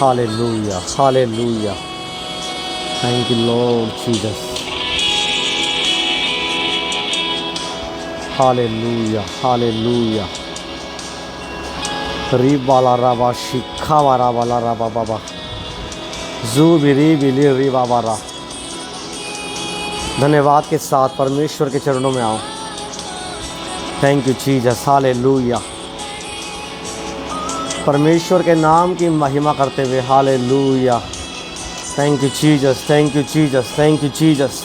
Hallelujah, hallelujah. Thank you, Lord Jesus. Hallelujah, hallelujah. Ribala raba shikhawa rabala raba baba. Zubiri bili ribabara. धन्यवाद के साथ परमेश्वर के चरणों में आओ। Thank you Jesus, hallelujah. परमेश्वर के नाम की महिमा करते हुए hallelujah. Thank you Jesus, thank you Jesus, thank you Jesus,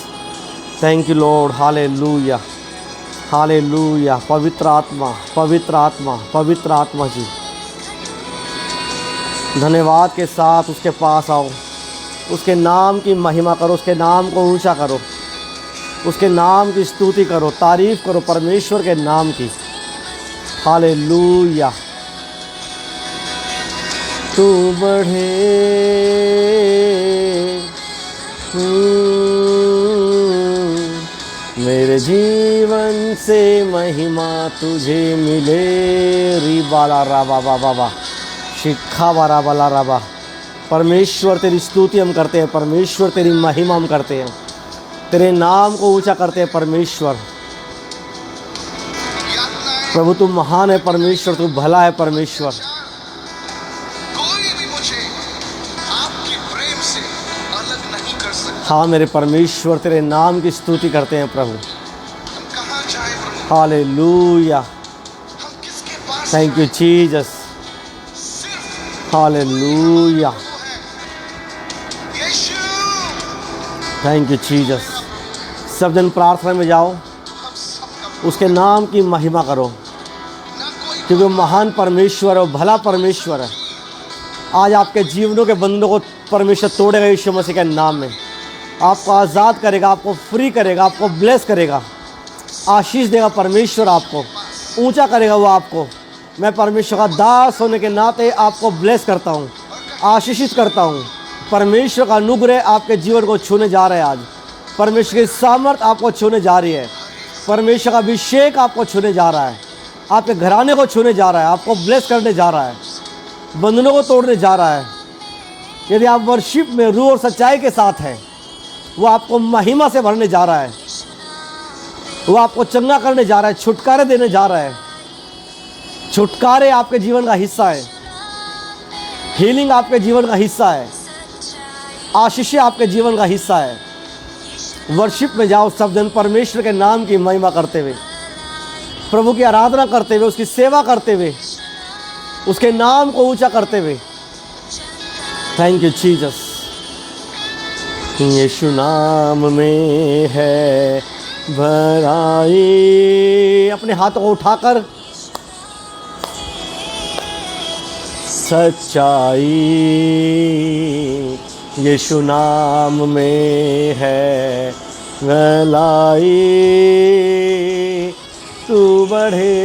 thank you Lord, hallelujah, hallelujah. पवित्र आत्मा, पवित्र आत्मा, पवित्र आत्मा जी, धन्यवाद के साथ उसके पास आओ। उसके नाम की महिमा करो, उसके नाम को ऊंचा करो, उसके नाम की स्तुति करो, तारीफ़ करो परमेश्वर के नाम की। हालेलुया। तू बढ़े मेरे जीवन से महिमा तुझे मिले। रिबाला राबा बाबा बा शिखा बारा बाला राबा। परमेश्वर तेरी स्तुति हम करते हैं, परमेश्वर तेरी महिमा हम करते हैं, तेरे नाम को ऊंचा करते हैं परमेश्वर। प्रभु तू महान है परमेश्वर, तू भला है परमेश्वर। कोई भी मुझे आपके प्रेम से अलग नहीं कर सकता। हाँ मेरे परमेश्वर, तेरे नाम की स्तुति करते हैं प्रभु। हम कहाँ जाएं प्रभु? हालेलुया। हम किसके पास थैंक यू जाएं? जीसस, सिर्फ हालेलुया। वो है यीशु। Thank you Jesus. सब दिन प्रार्थना में जाओ, हम सबका उसके नाम की महिमा करो, ना कोई क्योंकि वो महान परमेश्वर है, वो भला परमेश्वर है। आज आपके जीवनों के बंधनों को परमेश्वर तोड़ेगा यीशु मसीह के नाम में। आपको आज़ाद करेगा, आपको फ्री करेगा, आपको ब्लेस करेगा, आशीष देगा परमेश्वर, आपको ऊंचा करेगा वो आपको। मैं परमेश्वर का दास होने के नाते आपको ब्लेस करता हूँ, आशीषित करता हूँ। परमेश्वर का अनुग्रह आपके जीवन को छूने जा रहा है। आज परमेश्वर की सामर्थ आपको छूने जा रही है, परमेश्वर का अभिषेक आपको छूने जा रहा है, आपके घराने को छूने जा रहा है, आपको ब्लेस करने जा रहा है, बंधनों को तोड़ने जा रहा है। यदि आप वर्शिप में रूह और सच्चाई के साथ हैं, वो आपको महिमा से भरने जा रहा है, वो आपको चंगा करने जा रहा है, छुटकारे देने जा रहा है। छुटकारे आपके जीवन का हिस्सा है, हीलिंग आपके जीवन का हिस्सा है, आशीषें आपके जीवन का हिस्सा है। वर्शिप में जाओ, सब दिन परमेश्वर के नाम की महिमा करते हुए, प्रभु की आराधना करते हुए, उसकी सेवा करते हुए, उसके नाम को ऊंचा करते हुए। Thank you Jesus. यीशु नाम में है भलाई। अपने हाथों को उठाकर सच्चाई, यीशु नाम में है भलाई। तू बढ़े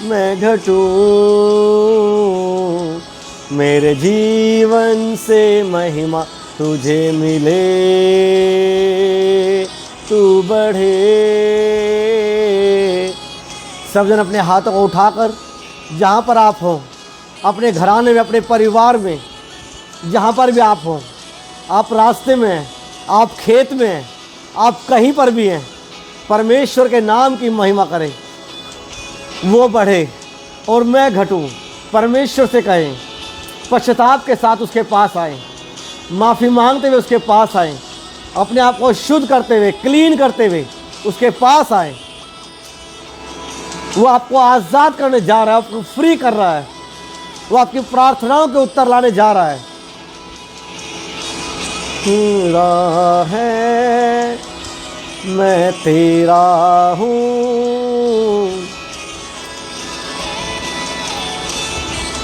मैं घटूं, मेरे जीवन से महिमा तुझे मिले। तू बढ़े। सब जन अपने हाथों को उठाकर जहाँ पर आप हो, अपने घराने में, अपने परिवार में, जहाँ पर भी आप हो, आप रास्ते में हैं, आप खेत में हैं, आप कहीं पर भी हैं, परमेश्वर के नाम की महिमा करें। वो बढ़े और मैं घटूं। परमेश्वर से कहें, पश्चाताप के साथ उसके पास आएँ, माफ़ी मांगते हुए उसके पास आएँ, अपने आप को शुद्ध करते हुए, क्लीन करते हुए उसके पास आएँ। वो आपको आज़ाद करने जा रहा है, आपको फ्री कर रहा है, वो आपकी प्रार्थनाओं के उत्तर लाने जा रहा है। तेरा है मैं तेरा हूँ,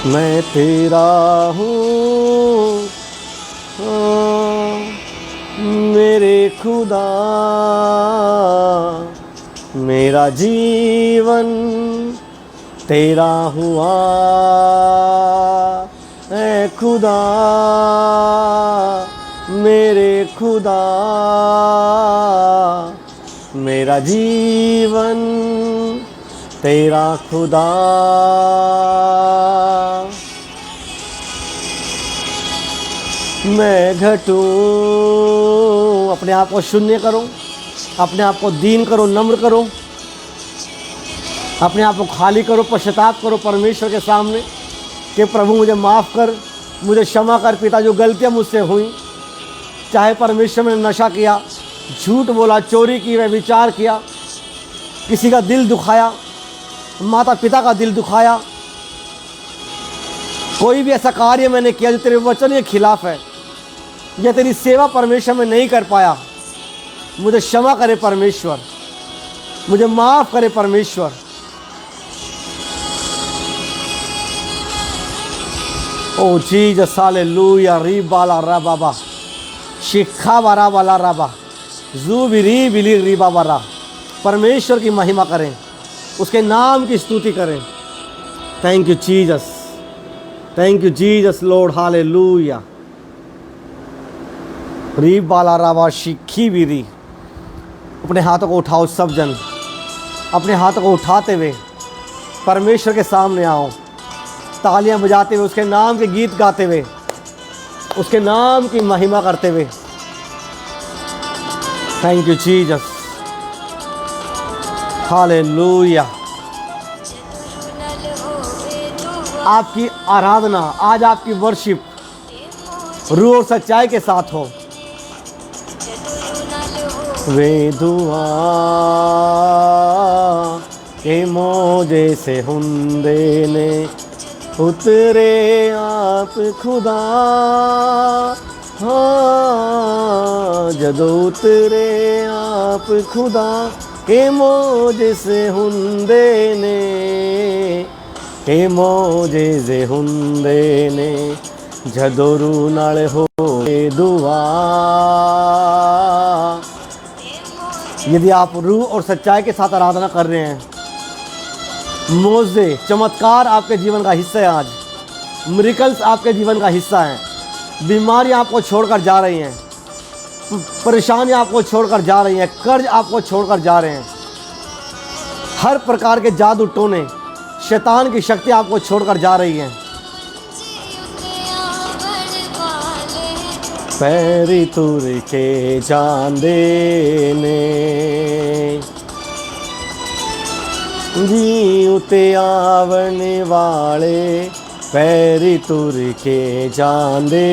मैं तेरा हूँ, मेरे खुदा। मेरा जीवन तेरा हुआ ऐ खुदा, मेरे खुदा। मेरा जीवन तेरा खुदा। मैं घटूं। अपने आप को शून्य करो, अपने आप को दीन करो, नम्र करो, अपने आप को खाली करो, पश्चाताप करो परमेश्वर के सामने कि प्रभु मुझे माफ़ कर, मुझे क्षमा कर पिता, जो गलतियाँ मुझसे हुई। चाहे परमेश्वर ने नशा किया, झूठ बोला, चोरी की, व्यभिचार किया, किसी का दिल दुखाया, माता पिता का दिल दुखाया, कोई भी ऐसा कार्य मैंने किया जो तेरे वचन के खिलाफ है, या तेरी सेवा परमेश्वर में नहीं कर पाया, मुझे क्षमा करे परमेश्वर, मुझे माफ़ करे परमेश्वर। ओ जीसस हालेलुया। री बाला रा बाबा शिखा बारा बाला राबा जू बिरी बिली री बाबा रा। परमेश्वर की महिमा करें, उसके नाम की स्तुति करें। Thank you Jesus, thank you Jesus Lord hallelujah. री बाला राबा शिखी बिरी। अपने हाथों को उठाओ सब जन, अपने हाथों को उठाते हुए परमेश्वर के सामने आओ, तालियां बजाते हुए, उसके नाम के गीत गाते हुए, उसके नाम की महिमा करते हुए। Thank you Jesus hallelujah. आपकी आराधना आज, आपकी वर्शिप रूह और सच्चाई के साथ हो। वे दुआ के मोजे से हुंदे ने उतरे आप खुदा। हाँ जदों उतरे आप खुदा के मोजे से हुंदे ने, के मोजे से हुंदे ने जदों रूह नाल होवे दुआ। यदि आप रूह और सच्चाई के साथ आराधना कर रहे हैं, मोजे चमत्कार आपके जीवन का हिस्सा है। आज मिरेकल्स आपके जीवन का हिस्सा हैं। बीमारियां आपको छोड़कर जा रही हैं, परेशानियां आपको छोड़कर जा रही हैं, कर्ज आपको छोड़कर जा रहे हैं, हर प्रकार के जादू टोने, शैतान की शक्ति आपको छोड़कर जा रही हैं। पैरी तुर के जांदे ने जी उते आवन वाले, पैरी तुर के जांदे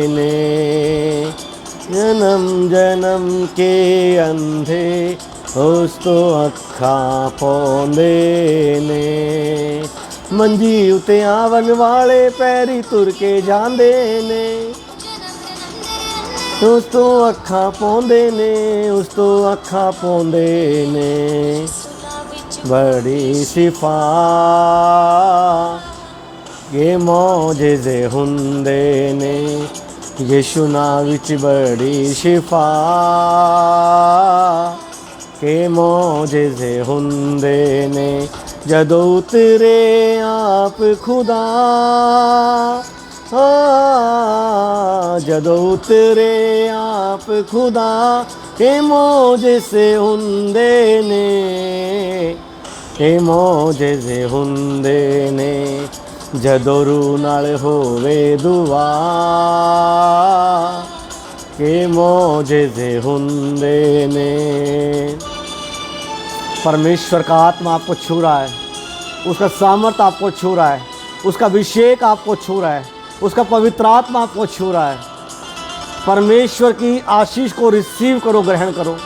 ने जन्म जन्म के अंधे उस तो अखा पौंदे ने। मंजी उते आवन वाले पैरी तुर के जांदे ने, उस तो अखा पौंदे ने, उस तो अखा पौंदे ने। बड़ी शिफा ये मौजज़े हुंदे ने, यीशु नाम विच बड़ी शिफा के मौजज़े हुंदे ने। जदों उतरे आप खुदा, जदों उतरे आप खुदा के मौजज़े हुंदे ने, के मौजज़े हुंदे ने। जदों रूह नाल होवे दुआ के मौजज़े हुंदे ने। परमेश्वर का आत्मा आपको छू रहा है, उसका सामर्थ आपको छू रहा है, उसका अभिषेक आपको छू रहा है, उसका पवित्र आत्मा आपको छू रहा है। परमेश्वर की आशीष को रिसीव करो, ग्रहण करो,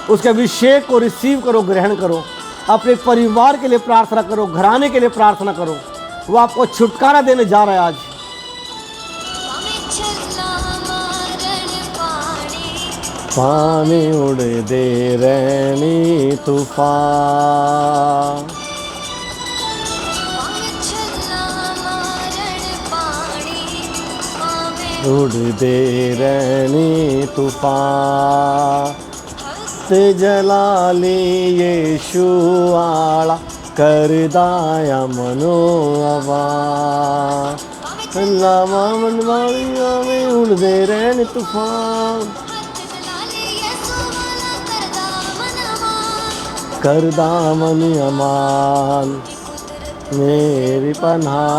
उसके अभिषेक को रिसीव करो, ग्रहण करो। अपने परिवार के लिए प्रार्थना करो, घराने के लिए प्रार्थना करो। वो आपको छुटकारा देने जा रहा है आज। पानी उड़दे रहनी तूफान, उड़दे रहनी तूफान। ते जलाली यीशु आला करदाया मनो आवाज़। लावा मनवालिया में उड़दे रहने तूफान, करदा मन अमान। मेरी पनाह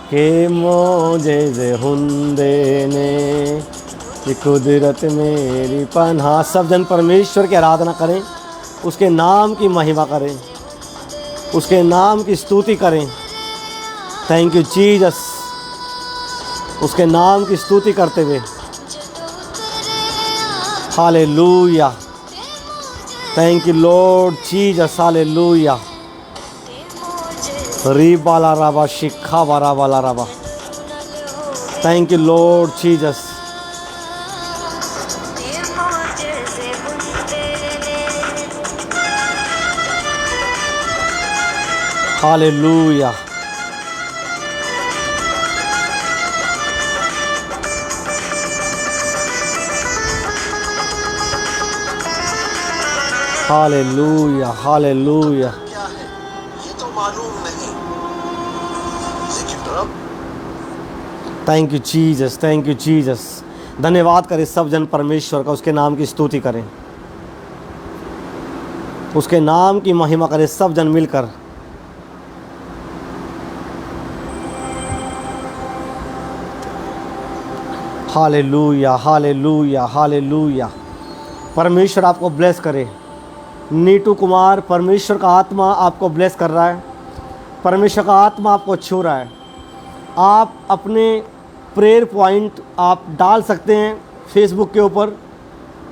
कि मोजेज़े हुंदे ने कि कुदरत मेरी पनाह। सब जन परमेश्वर की आराधना करें, उसके नाम की महिमा करें, उसके नाम की स्तुति करें। Thank you Jesus. उसके नाम की स्तुति करते हुए hallelujah. Thank you Lord Jesus. Hallelujah. रीबाला राबा शिखा बारा बाला राबा। Thank you Lord Jesus. Hallelujah. Hallelujah. Hallelujah. क्या है ये तो मालूम नहीं, लेकिन रब thank you Jesus. Thank you Jesus. धन्यवाद करें सब जन परमेश्वर का, उसके नाम की स्तुति करें, उसके नाम की महिमा करें सब जन मिलकर। हालेलुया। हालेलुया। हालेलुया। परमेश्वर आपको ब्लेस करे। नीटू कुमार, परमेश्वर का आत्मा आपको ब्लेस कर रहा है, परमेश्वर का आत्मा आपको छू रहा है। आप अपने प्रेयर पॉइंट आप डाल सकते हैं फेसबुक के ऊपर।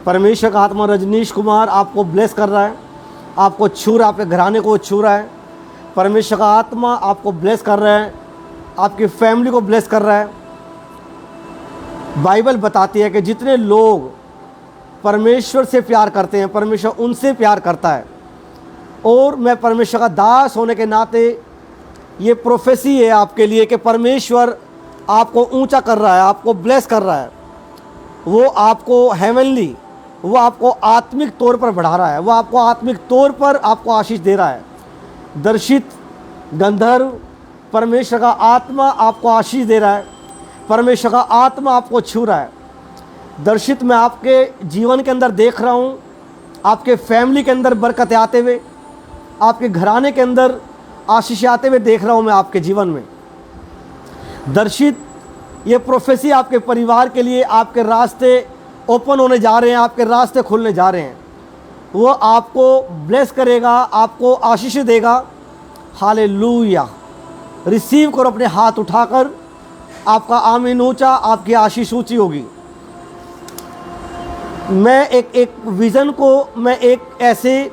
परमेश्वर का आत्मा रजनीश कुमार आपको ब्लेस कर रहा है, आपको छू रहा है, आपके घराने को छू रहा है। परमेश्वर का आत्मा आपको ब्लेस कर रहा है, आपकी फैमिली को ब्लेस कर रहा है। बाइबल बताती है कि जितने लोग परमेश्वर से प्यार करते हैं, परमेश्वर उनसे प्यार करता है। और मैं परमेश्वर का दास होने के नाते ये प्रोफेसी है आपके लिए कि परमेश्वर आपको ऊंचा कर रहा है, आपको ब्लेस कर रहा है। वो आपको हेवनली, वो आपको आत्मिक तौर पर बढ़ा रहा है, वो आपको आत्मिक तौर पर आपको आशीष दे रहा है। दर्शित गंधर्व, परमेश्वर का आत्मा आपको आशीष दे रहा है, परमेश्वर का आत्मा आपको छू रहा है। दर्शित मैं आपके जीवन के अंदर देख रहा हूँ, आपके फैमिली के अंदर बरकत आते हुए, आपके घराने के अंदर आशीष आते हुए देख रहा हूँ मैं आपके जीवन में। दर्शित ये प्रोफेसी आपके परिवार के लिए, आपके रास्ते ओपन होने जा रहे हैं, आपके रास्ते खुलने जा रहे हैं। वो आपको ब्लेस करेगा, आपको आशीष देगा। हालेलुया। रिसीव करो अपने हाथ उठाकर। आपका आमीन ऊंचा, आपकी आशीष ऊंची होगी। मैं एक विज़न को, मैं एक ऐसे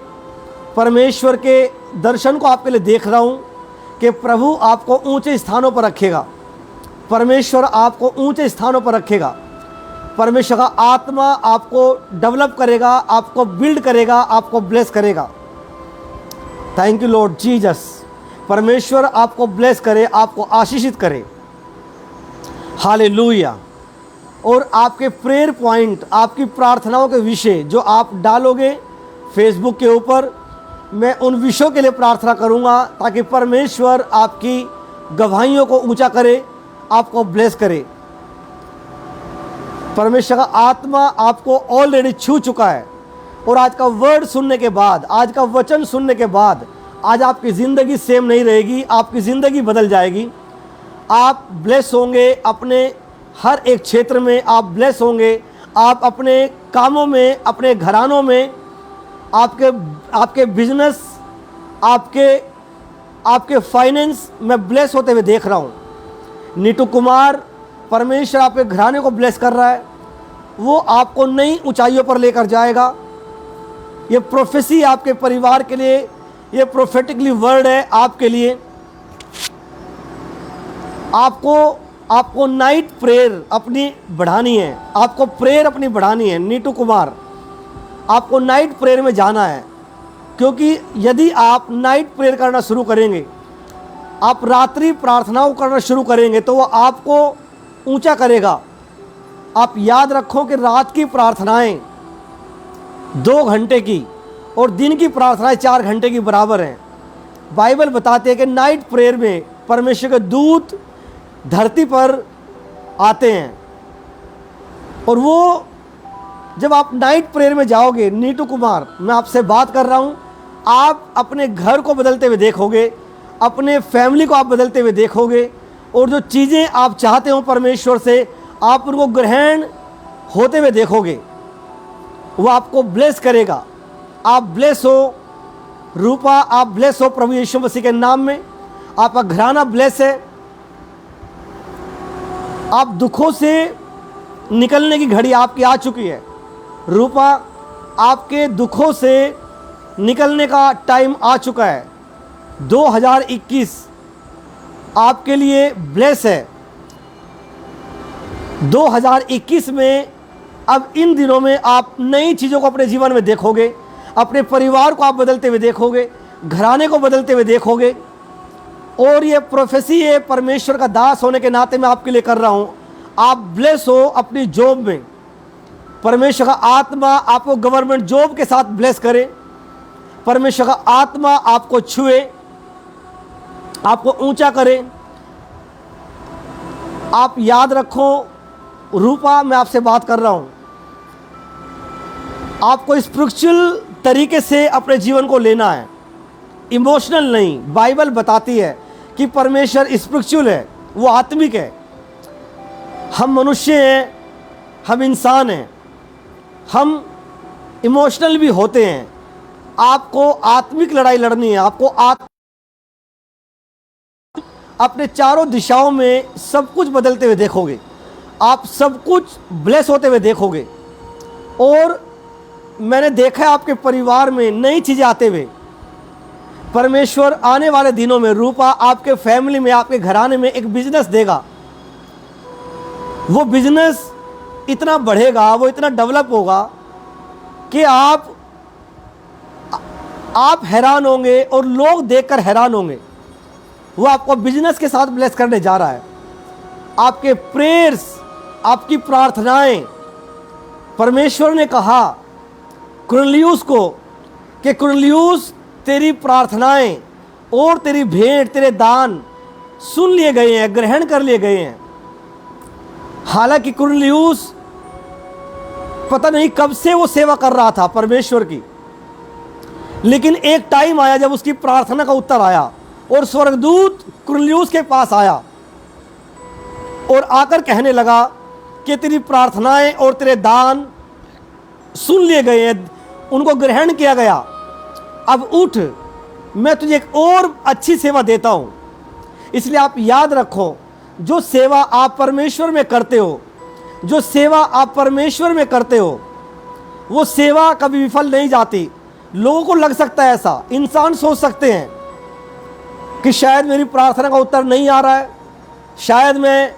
परमेश्वर के दर्शन को आपके लिए देख रहा हूँ कि प्रभु आपको ऊंचे स्थानों पर रखेगा, परमेश्वर आपको ऊंचे स्थानों पर रखेगा। परमेश्वर का आत्मा आपको डेवलप करेगा, आपको बिल्ड करेगा, आपको ब्लेस करेगा। Thank you Lord Jesus. परमेश्वर आपको ब्लेस करे, आपको आशीषित करे। हालेलुया। और आपके प्रेयर पॉइंट, आपकी प्रार्थनाओं के विषय जो आप डालोगे फेसबुक के ऊपर, मैं उन विषयों के लिए प्रार्थना करूंगा ताकि परमेश्वर आपकी गवाहियों को ऊंचा करे, आपको ब्लेस करे। परमेश्वर का आत्मा आपको ऑलरेडी छू चुका है। और आज का वर्ड सुनने के बाद, आज का वचन सुनने के बाद, आज आपकी ज़िंदगी सेम नहीं रहेगी, आपकी ज़िंदगी बदल जाएगी। आप ब्लेस होंगे, अपने हर एक क्षेत्र में आप ब्लेस होंगे। आप अपने कामों में, अपने घरानों में, आपके बिजनेस, आपके फाइनेंस में ब्लेस होते हुए देख रहा हूँ। नीटू कुमार, परमेश्वर आपके घराने को ब्लेस कर रहा है, वो आपको नई ऊंचाइयों पर लेकर जाएगा। ये प्रोफेसी आपके परिवार के लिए, ये प्रोफेटिकली वर्ड है आपके लिए। आपको नाइट प्रेयर अपनी बढ़ानी है, आपको प्रेयर अपनी बढ़ानी है। नीटू कुमार, आपको नाइट प्रेयर में जाना है, क्योंकि यदि आप नाइट प्रेयर करना शुरू करेंगे, आप रात्रि प्रार्थनाओं करना शुरू करेंगे, तो वो आपको ऊंचा करेगा। आप याद रखो कि रात की प्रार्थनाएं 2 घंटे की और दिन की प्रार्थनाएं 4 घंटे की बराबर हैं। बाइबल बताते हैं कि नाइट प्रेयर में परमेश्वर के दूत धरती पर आते हैं। और वो जब आप नाइट प्रेयर में जाओगे, नीटू कुमार मैं आपसे बात कर रहा हूँ, आप अपने घर को बदलते हुए देखोगे, अपने फैमिली को आप बदलते हुए देखोगे, और जो चीज़ें आप चाहते हो परमेश्वर से, आप उनको ग्रहण होते हुए देखोगे। वो आपको ब्लेस करेगा। आप ब्लेस हो रूपा, आप ब्लेस हो प्रभु यीशु मसीह के नाम में। आपका घराना ब्लेस है। आप दुखों से निकलने की घड़ी आपकी आ चुकी है। रूपा, आपके दुखों से निकलने का टाइम आ चुका है। 2021 आपके लिए ब्लेस है। 2021 में अब इन दिनों में आप नई चीज़ों को अपने जीवन में देखोगे। अपने परिवार को आप बदलते हुए देखोगे, घराने को बदलते हुए देखोगे। और ये प्रोफेसी है, परमेश्वर का दास होने के नाते मैं आपके लिए कर रहा हूँ। आप ब्लेस हो अपनी जॉब में। परमेश्वर का आत्मा आपको गवर्नमेंट जॉब के साथ ब्लेस करे। परमेश्वर का आत्मा आपको छुए, आपको ऊंचा करे। आप याद रखो रूपा, मैं आपसे बात कर रहा हूँ। आपको स्पिरिचुअल तरीके से अपने जीवन को लेना है, इमोशनल नहीं। बाइबल बताती है कि परमेश्वर स्पिरिचुअल है, वो आत्मिक है। हम मनुष्य हैं, हम इंसान हैं, हम इमोशनल भी होते हैं। आपको आत्मिक लड़ाई लड़नी है। आपको अपने चारों दिशाओं में सब कुछ बदलते हुए देखोगे। आप सब कुछ ब्लेस होते हुए देखोगे। और मैंने देखा है आपके परिवार में नई चीज़ें आते हुए। परमेश्वर आने वाले दिनों में रूपा आपके फैमिली में, आपके घराने में एक बिजनेस देगा। वो बिजनेस इतना बढ़ेगा, वो इतना डेवलप होगा कि आप हैरान होंगे और लोग देखकर हैरान होंगे। वो आपको बिजनेस के साथ ब्लेस करने जा रहा है। आपके प्रेयर्स, आपकी प्रार्थनाएं, परमेश्वर ने कहा कुरनेलियुस को कि कुरनेलियुस, तेरी प्रार्थनाएं और तेरी भेंट, तेरे दान सुन लिए गए हैं, ग्रहण कर लिए गए हैं। हालांकि कुरनेलियुस पता नहीं कब से वो सेवा कर रहा था परमेश्वर की, लेकिन एक टाइम आया जब उसकी प्रार्थना का उत्तर आया और स्वर्गदूत कुरनेलियुस के पास आया और आकर कहने लगा कि तेरी प्रार्थनाएं और तेरे दान सुन लिए गए हैं, उनको ग्रहण किया गया। अब उठ, मैं तुझे एक और अच्छी सेवा देता हूं। इसलिए आप याद रखो, जो सेवा आप परमेश्वर में करते हो, जो सेवा आप परमेश्वर में करते हो, वो सेवा कभी विफल नहीं जाती। लोगों को लग सकता है ऐसा, इंसान सोच सकते हैं कि शायद मेरी प्रार्थना का उत्तर नहीं आ रहा है, शायद मैं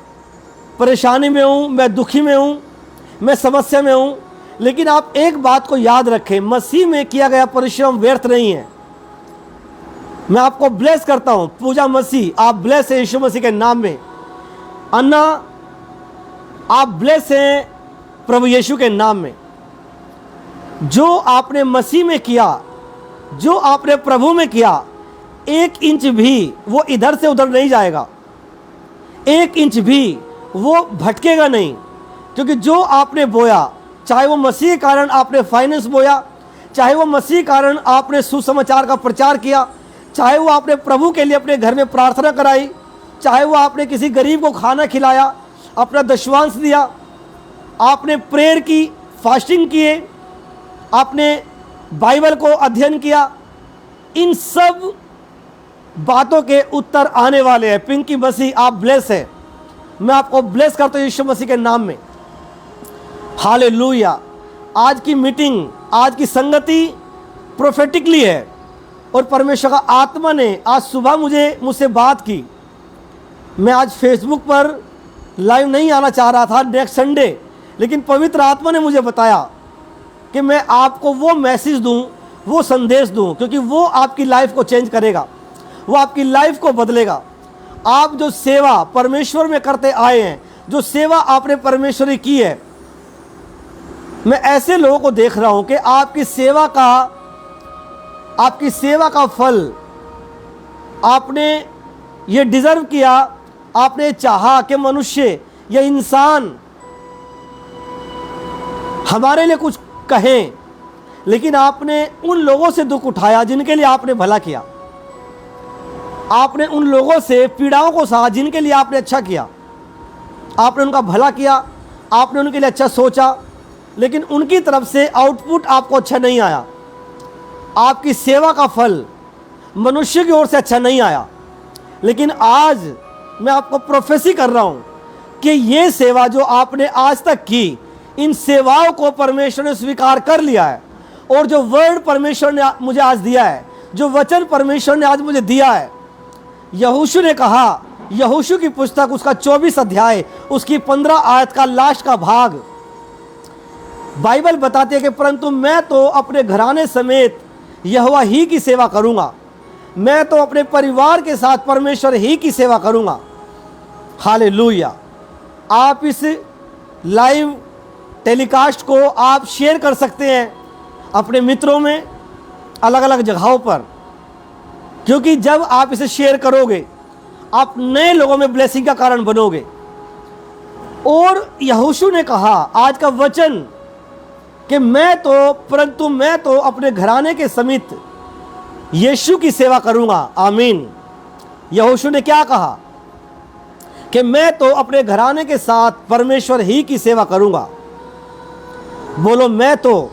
परेशानी में हूँ, मैं दुखी में हूँ, मैं समस्या में हूँ। लेकिन आप एक बात को याद रखें, मसीह में किया गया परिश्रम व्यर्थ नहीं है। मैं आपको ब्लेस करता हूँ। पूजा मसीह, आप ब्लेस हैं यीशु मसीह के नाम में। अन्ना, आप ब्लेस हैं प्रभु यीशु के नाम में। जो आपने मसीह में किया, जो आपने प्रभु में किया, 1 इंच भी वो इधर से उधर नहीं जाएगा। 1 इंच भी वो भटकेगा नहीं। क्योंकि जो आपने बोया, चाहे वो मसीह के कारण आपने फाइनेंस बोया, चाहे वो मसीह के कारण आपने सुसमाचार का प्रचार किया, चाहे वो आपने प्रभु के लिए अपने घर में प्रार्थना कराई, चाहे वो आपने किसी गरीब को खाना खिलाया, अपना दशवांश दिया, आपने प्रेयर की, फास्टिंग किए, आपने बाइबल को अध्ययन किया, इन सब बातों के उत्तर आने वाले हैं। पिंकी मसीह, आप ब्लेस है। मैं आपको ब्लेस करता हूँ यीशु मसीह के नाम में। हालेलुया। आज की मीटिंग, आज की संगति प्रोफेटिकली है और परमेश्वर का आत्मा ने आज सुबह मुझसे बात की। मैं आज फेसबुक पर लाइव नहीं आना चाह रहा था नेक्स्ट संडे, लेकिन पवित्र आत्मा ने मुझे बताया कि मैं आपको वो मैसेज दूं, वो संदेश दूं, क्योंकि वो आपकी लाइफ को चेंज करेगा, वो आपकी लाइफ को बदलेगा। आप जो सेवा परमेश्वर में करते आए हैं, जो सेवा आपने परमेश्वर की की है, मैं ऐसे लोगों को देख रहा हूं कि आपकी सेवा का फल आपने ये डिजर्व किया। आपने चाहा कि मनुष्य या इंसान हमारे लिए कुछ कहें, लेकिन आपने उन लोगों से दुख उठाया जिनके लिए आपने भला किया। आपने उन लोगों से पीड़ाओं को सहा जिनके लिए आपने अच्छा किया, आपने उनका भला किया, आपने उनके लिए अच्छा सोचा, लेकिन उनकी तरफ से आउटपुट आपको अच्छा नहीं आया। आपकी सेवा का फल मनुष्य की ओर से अच्छा नहीं आया। लेकिन आज मैं आपको प्रोफेसी कर रहा हूं कि ये सेवा जो आपने आज तक की, इन सेवाओं को परमेश्वर ने स्वीकार कर लिया है। और जो वर्ड परमेश्वर ने मुझे आज दिया है, जो वचन परमेश्वर ने आज मुझे दिया है, यहोशू ने कहा, यहोशू की पुस्तक उसका 24 अध्याय उसकी 15 आयत का लास्ट का भाग, बाइबल बताती है कि परंतु मैं तो अपने घराने समेत यहोवा ही की सेवा करूंगा, मैं तो अपने परिवार के साथ परमेश्वर ही की सेवा करूंगा। हालेलुया। आप इस लाइव टेलीकास्ट को आप शेयर कर सकते हैं अपने मित्रों में, अलग अलग जगहों पर, क्योंकि जब आप इसे शेयर करोगे आप नए लोगों में ब्लेसिंग का कारण बनोगे। और यहोशू ने कहा आज का वचन कि परंतु मैं तो अपने घराने के समेत यीशु की सेवा करूंगा। आमीन। यहोशू ने क्या कहा कि मैं तो अपने घराने के साथ परमेश्वर ही की सेवा करूंगा। बोलो मैं तो,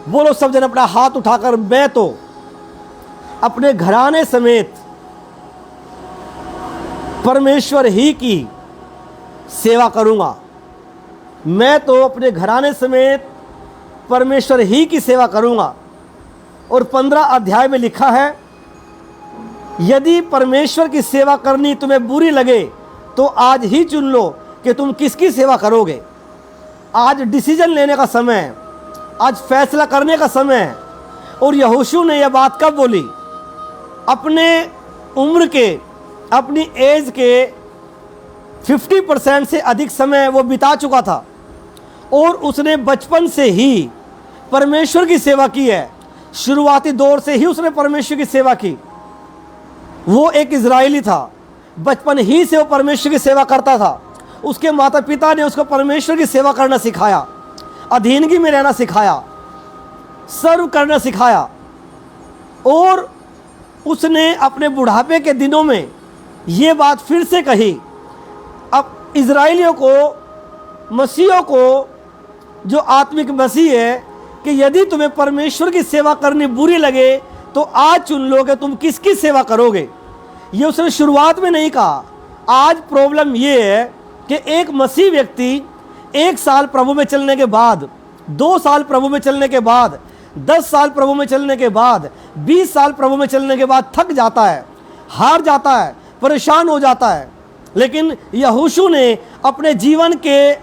बोलो सब जन अपना हाथ उठाकर, मैं तो अपने घराने समेत परमेश्वर ही की सेवा करूंगा। मैं तो अपने घराने समेत परमेश्वर ही की सेवा करूंगा। और 15 अध्याय में लिखा है, यदि परमेश्वर की सेवा करनी तुम्हें बुरी लगे तो आज ही चुन लो कि तुम किसकी सेवा करोगे। आज डिसीजन लेने का समय है, आज फैसला करने का समय है। और यहोशू ने यह बात कब बोली? अपने उम्र के, अपनी एज के 50% से अधिक समय वो बिता चुका था और उसने बचपन से ही परमेश्वर की सेवा की है। शुरुआती दौर से ही उसने परमेश्वर की सेवा की। वो एक इजरायली था, बचपन ही से वो परमेश्वर की सेवा करता था। उसके माता पिता ने उसको परमेश्वर की सेवा करना सिखाया, अधीनगी में रहना सिखाया, सर्व करना सिखाया। और उसने अपने बुढ़ापे के दिनों में ये बात फिर से कही, अब इजराइलियों को, मसीहों को, जो आत्मिक मसीह है, कि यदि तुम्हें परमेश्वर की सेवा करनी बुरी लगे तो आज चुन लो कि तुम किसकी सेवा करोगे। ये उसने शुरुआत में नहीं कहा। आज प्रॉब्लम ये है कि एक मसीह व्यक्ति 1 साल प्रभु में चलने के बाद, 2 साल प्रभु में चलने के बाद, 10 साल प्रभु में चलने के बाद, 20 साल प्रभु में चलने के बाद थक जाता है, हार जाता है, परेशान हो जाता है। लेकिन यहोशू ने अपने जीवन के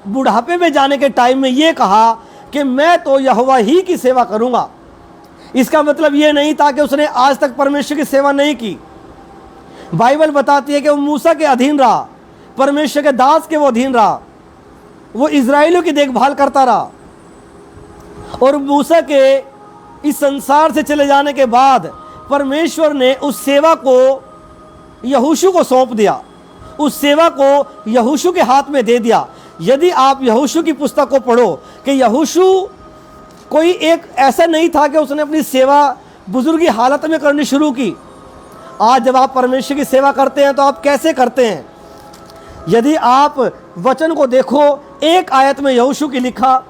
बुढ़ापे में जाने के टाइम में ये कहा कि मैं तो यहोवा ही की सेवा करूंगा। इसका मतलब ये नहीं था कि उसने आज तक परमेश्वर की सेवा नहीं की। बाइबल बताती है कि वो मूसा के अधीन रहा, परमेश्वर के दास के वो अधीन रहा, वो इजराइलियों की देखभाल करता रहा। और मूसा के इस संसार से चले जाने के बाद परमेश्वर ने उस सेवा को यहोशू को सौंप दिया, उस सेवा को यहोशू के हाथ में दे दिया। यदि आप यहोशू की पुस्तक को पढ़ो कि यहोशू कोई एक ऐसा नहीं था कि उसने अपनी सेवा बुजुर्गी हालत में करनी शुरू की। आज जब आप परमेश्वर की सेवा करते हैं तो आप कैसे करते हैं? यदि आप वचन को देखो, एक आयत में यहोशू की लिखा,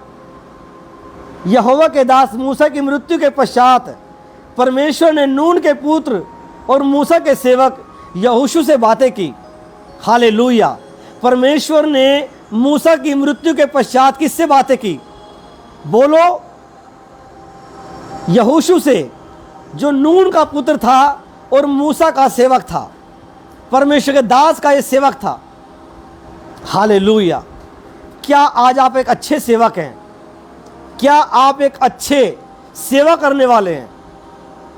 यहोवा के दास मूसा की मृत्यु के पश्चात परमेश्वर ने नून के पुत्र और मूसा के सेवक यहोशू से बातें की। हालेलुया। परमेश्वर ने मूसा की मृत्यु के पश्चात किससे बातें की? बोलो, यहोशू से, जो नून का पुत्र था और मूसा का सेवक था, परमेश्वर के दास का ये सेवक था। हालेलुया। क्या आज आप एक अच्छे सेवक हैं? क्या आप एक अच्छे सेवा करने वाले हैं?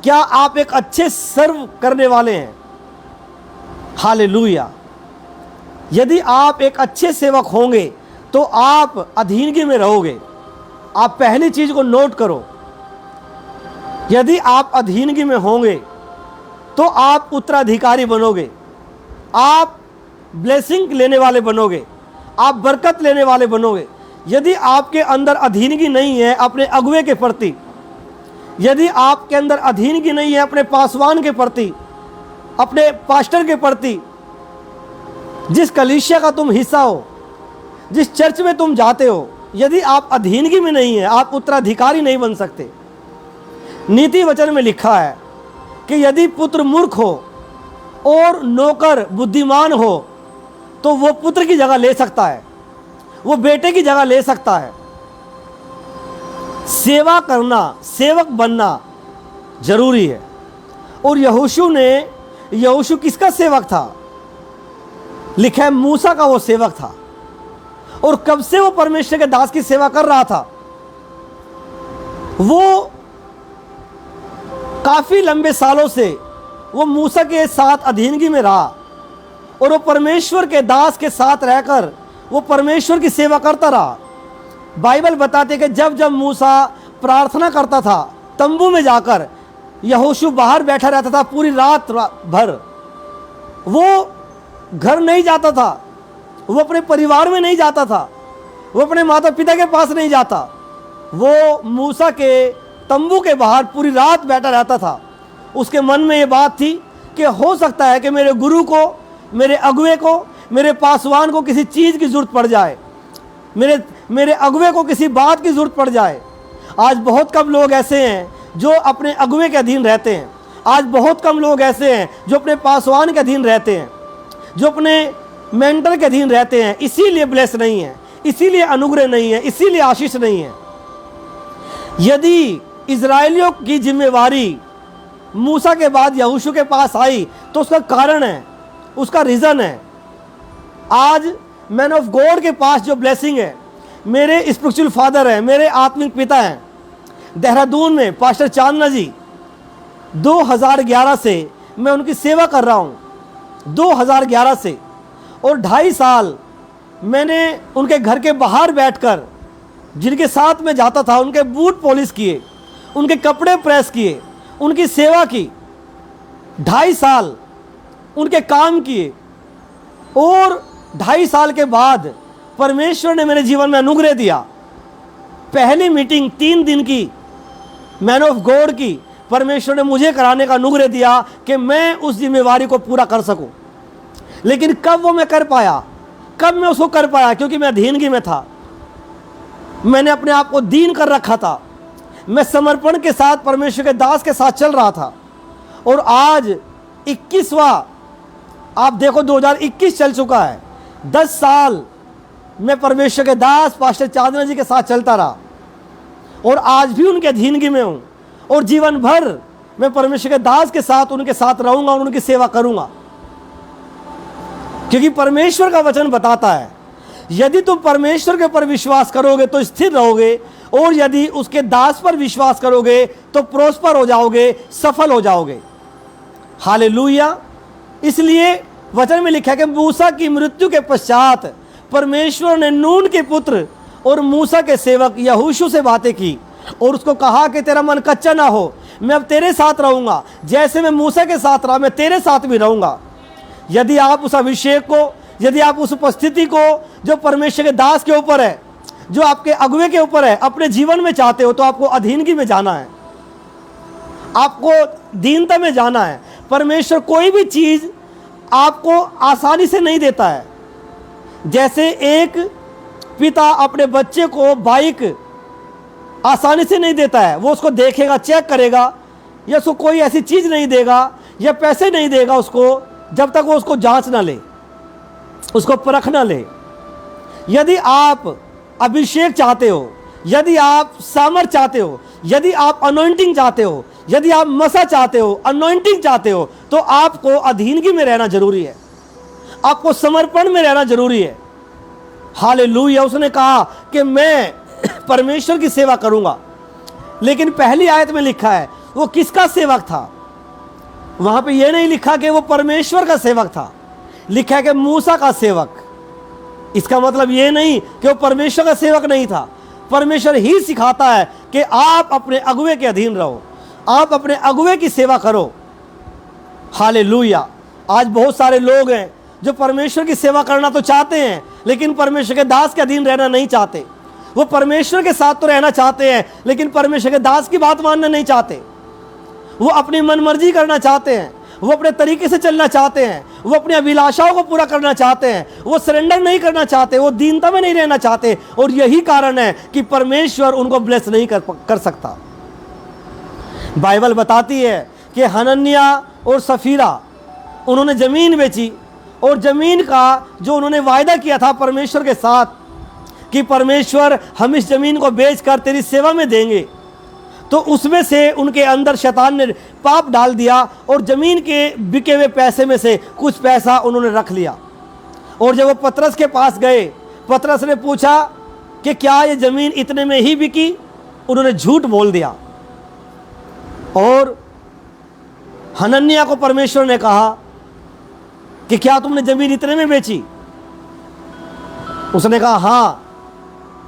क्या आप एक अच्छे सर्व करने वाले हैं? हालेलुया। यदि आप एक अच्छे सेवक होंगे तो आप अधीनगी में रहोगे। आप पहली चीज को नोट करो, यदि आप अधीनगी में होंगे तो आप उत्तराधिकारी बनोगे, आप ब्लेसिंग लेने वाले बनोगे, आप बरकत लेने वाले बनोगे। यदि आपके अंदर अधीनगी नहीं है अपने अगुवे के प्रति, यदि आपके अंदर अधीनगी नहीं है अपने पासवान के प्रति, अपने पास्टर के प्रति, जिस कलीसिया का तुम हिस्सा हो, जिस चर्च में तुम जाते हो, यदि आप अधीनगी में नहीं है, आप उत्तराधिकारी नहीं बन सकते। नीति वचन में लिखा है कि यदि पुत्र मूर्ख हो और नौकर बुद्धिमान हो तो वो पुत्र की जगह ले सकता है, वो बेटे की जगह ले सकता है। सेवा करना, सेवक बनना जरूरी है। और यहोशू किसका सेवक था? लिखा है मूसा का वो सेवक था। और कब से वो परमेश्वर के दास की सेवा कर रहा था? वो काफी लंबे सालों से वो मूसा के साथ अधीनगी में रहा और वो परमेश्वर के दास के साथ रहकर वो परमेश्वर की सेवा करता रहा। बाइबल बताते कि जब जब मूसा प्रार्थना करता था तंबू में जाकर, यहोशू बाहर बैठा रहता था पूरी रात भर। वो घर नहीं जाता था, वो अपने परिवार में नहीं जाता था, वो अपने माता पिता के पास नहीं जाता। वो मूसा के तंबू के बाहर पूरी रात बैठा रहता था। उसके मन में ये बात थी कि हो सकता है कि मेरे गुरु को, मेरे अगुवे को, मेरे पासवान को किसी चीज़ की ज़रूरत पड़ जाए, मेरे अगुवे को किसी बात की ज़रूरत पड़ जाए। आज बहुत कम लोग ऐसे हैं जो अपने अगुवे के अधीन रहते हैं। आज बहुत कम लोग ऐसे हैं जो अपने पासवान के अधीन रहते हैं, जो अपने मेंटर के अधीन रहते हैं। इसीलिए ब्लेस नहीं है, इसीलिए अनुग्रह नहीं है, इसीलिए आशीष नहीं है। यदि इजराइलियों की जिम्मेवारी मूसा के बाद यहोशू के पास आई तो उसका कारण है, उसका रीज़न है। आज मैन ऑफ गॉड के पास जो ब्लेसिंग है, मेरे स्पिरिचुअल फादर हैं, मेरे आत्मिक पिता हैं देहरादून में, पास्टर चांदना जी, 2011 से मैं उनकी सेवा कर रहा हूँ, 2011 से। और 2.5 साल मैंने उनके घर के बाहर बैठकर, जिनके साथ मैं जाता था, उनके बूट पॉलिश किए, उनके कपड़े प्रेस किए, उनकी सेवा की। 2.5 साल उनके काम किए। और 2.5 साल के बाद परमेश्वर ने मेरे जीवन में अनुग्रह दिया। पहली मीटिंग 3 दिन की मैन ऑफ गॉड की परमेश्वर ने मुझे कराने का अनुग्रह दिया कि मैं उस जिम्मेवारी को पूरा कर सकूं। लेकिन कब वो मैं कर पाया, कब मैं उसको कर पाया? क्योंकि मैं अधीनगी में था, मैंने अपने आप को दीन कर रखा था, मैं समर्पण के साथ परमेश्वर के दास के साथ चल रहा था। और आज 21वां, आप देखो 2021 चल चुका है, 10 साल मैं परमेश्वर के दास पास्टर चांदना जी के साथ चलता रहा और आज भी उनके अधीनगी में हूँ। और जीवन भर मैं परमेश्वर के दास के साथ, उनके साथ रहूँगा और उनकी सेवा करूँगा। क्योंकि परमेश्वर का वचन बताता है यदि तुम परमेश्वर के ऊपर विश्वास करोगे तो स्थिर रहोगे, और यदि उसके दास पर विश्वास करोगे तो प्रोस्पर हो जाओगे, सफल हो जाओगे। हालेलुया। इसलिए वचन में लिखा है कि मूसा की मृत्यु के पश्चात परमेश्वर ने नून के पुत्र और मूसा के सेवक यहोशू से बातें की और उसको कहा कि तेरा मन कच्चा ना हो, मैं अब तेरे साथ रहूँगा, जैसे मैं मूसा के साथ रहा मैं तेरे साथ भी रहूँगा। यदि आप उस अभिषेक को, यदि आप उस उपस्थिति को जो परमेश्वर के दास के ऊपर है, जो आपके अगुवे के ऊपर है, अपने जीवन में चाहते हो तो आपको अधीनगी में जाना है, आपको दीनता में जाना है। परमेश्वर कोई भी चीज़ आपको आसानी से नहीं देता है। जैसे एक पिता अपने बच्चे को बाइक आसानी से नहीं देता है, वो उसको देखेगा, चेक करेगा, या उसको कोई ऐसी चीज़ नहीं देगा या पैसे नहीं देगा उसको जब तक वो उसको जांच ना ले, उसको परख ना ले। यदि आप अभिषेक चाहते हो, यदि आप सामर्थ चाहते हो, यदि आप अनॉइंटिंग चाहते हो, यदि आप मसा चाहते हो, अनॉइंटिंग चाहते हो, तो आपको अधीनगी में रहना जरूरी है, आपको समर्पण में रहना जरूरी है। हालेलुया। उसने कहा कि मैं परमेश्वर की सेवा करूंगा। लेकिन पहली आयत में लिखा है वो किसका सेवक था? वहां पे ये नहीं लिखा कि वो परमेश्वर का सेवक था, लिखा है कि मूसा का सेवक। इसका मतलब ये नहीं कि वो परमेश्वर का सेवक नहीं था। परमेश्वर ही सिखाता है कि आप अपने अगुवे के अधीन रहो, आप अपने अगुवे की सेवा करो। हालेलुया। आज बहुत सारे लोग हैं जो परमेश्वर की सेवा करना तो चाहते हैं लेकिन परमेश्वर के दास के अधीन रहना नहीं चाहते। वो परमेश्वर के साथ तो रहना चाहते हैं लेकिन परमेश्वर के दास की बात मानना नहीं चाहते। वो अपनी मनमर्जी करना चाहते हैं, वो अपने तरीके से चलना चाहते हैं, वो अपनी अभिलाषाओं को पूरा करना चाहते हैं, वो सरेंडर नहीं करना चाहते, वो दीनता में नहीं रहना चाहते। और यही कारण है कि परमेश्वर उनको ब्लेस नहीं कर सकता। बाइबल बताती है कि हनन्याह और सफीरा उन्होंने ज़मीन बेची, और ज़मीन का जो उन्होंने वायदा किया था परमेश्वर के साथ कि परमेश्वर हम इस ज़मीन को बेचकर तेरी सेवा में देंगे, तो उसमें से उनके अंदर शैतान ने पाप डाल दिया और ज़मीन के बिके हुए पैसे में से कुछ पैसा उन्होंने रख लिया। और जब वो पतरस के पास गए, पतरस ने पूछा कि क्या ये ज़मीन इतने में ही बिकी? उन्होंने झूठ बोल दिया। और हनन्याह को परमेश्वर ने कहा कि क्या तुमने ज़मीन इतने में बेची? उसने कहा हाँ।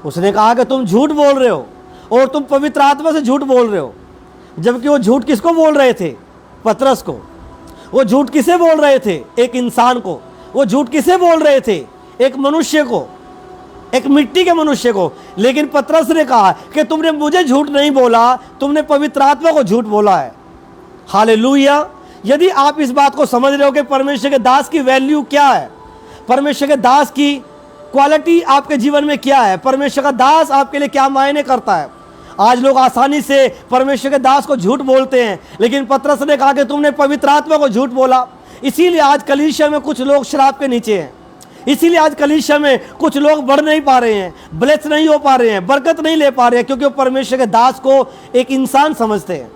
उसने कहा कि तुम झूठ बोल रहे हो और तुम पवित्र आत्मा से झूठ बोल रहे हो। जबकि वो झूठ किसको बोल रहे थे? पतरस को। वो झूठ किसे बोल रहे थे? एक इंसान को। वो झूठ किसे बोल रहे थे? एक मनुष्य को, एक मिट्टी के मनुष्य को। लेकिन पतरस ने कहा कि तुमने मुझे झूठ नहीं बोला, तुमने पवित्र आत्मा को झूठ बोला है। हालेलुया। यदि आप इस बात को समझ रहे हो कि परमेश्वर के दास की वैल्यू क्या है, परमेश्वर के दास की क्वालिटी आपके जीवन में क्या है, परमेश्वर का दास आपके लिए क्या मायने करता है। आज लोग आसानी से परमेश्वर के दास को झूठ बोलते हैं, लेकिन पतरस ने कहा कि तुमने पवित्र आत्मा को झूठ बोला। इसीलिए आज कलीसिया में कुछ लोग शराब के नीचे हैं। इसीलिए आज कलीसिया में कुछ लोग बढ़ नहीं पा रहे हैं, ब्लेस नहीं हो पा रहे हैं, बरकत नहीं ले पा रहे हैं, क्योंकि वो परमेश्वर के दास को एक इंसान समझते हैं।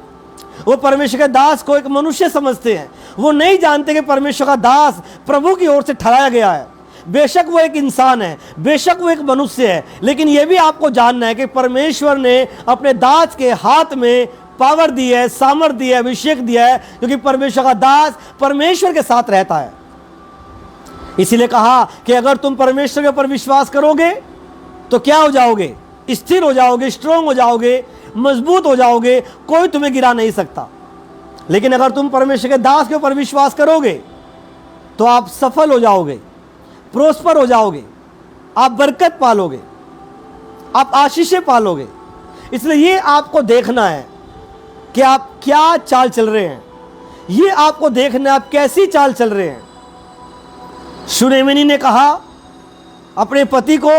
वो परमेश्वर के दास को एक मनुष्य समझते हैं। वो नहीं जानते कि परमेश्वर का दास प्रभु की ओर से ठहराया गया है। बेशक वो एक इंसान है, बेशक वो एक मनुष्य है, लेकिन ये भी आपको जानना है कि परमेश्वर ने अपने दास के हाथ में पावर दी है, सामर्थ दी है, अभिषेक दिया है, क्योंकि परमेश्वर का दास परमेश्वर के साथ रहता है। इसीलिए कहा कि अगर तुम परमेश्वर के ऊपर विश्वास करोगे तो क्या हो जाओगे? स्थिर हो जाओगे, स्ट्रोंग हो जाओगे, मजबूत हो जाओगे, कोई तुम्हें गिरा नहीं सकता। लेकिन अगर तुम परमेश्वर के दास के ऊपर विश्वास करोगे तो आप सफल हो जाओगे, प्रोस्पर हो जाओगे, आप बरकत पालोगे, आप आशीषें पालोगे। इसलिए ये आपको देखना है कि आप क्या चाल चल रहे हैं। ये आपको देखना है आप कैसी चाल चल रहे हैं। शूनेमिनी ने कहा अपने पति को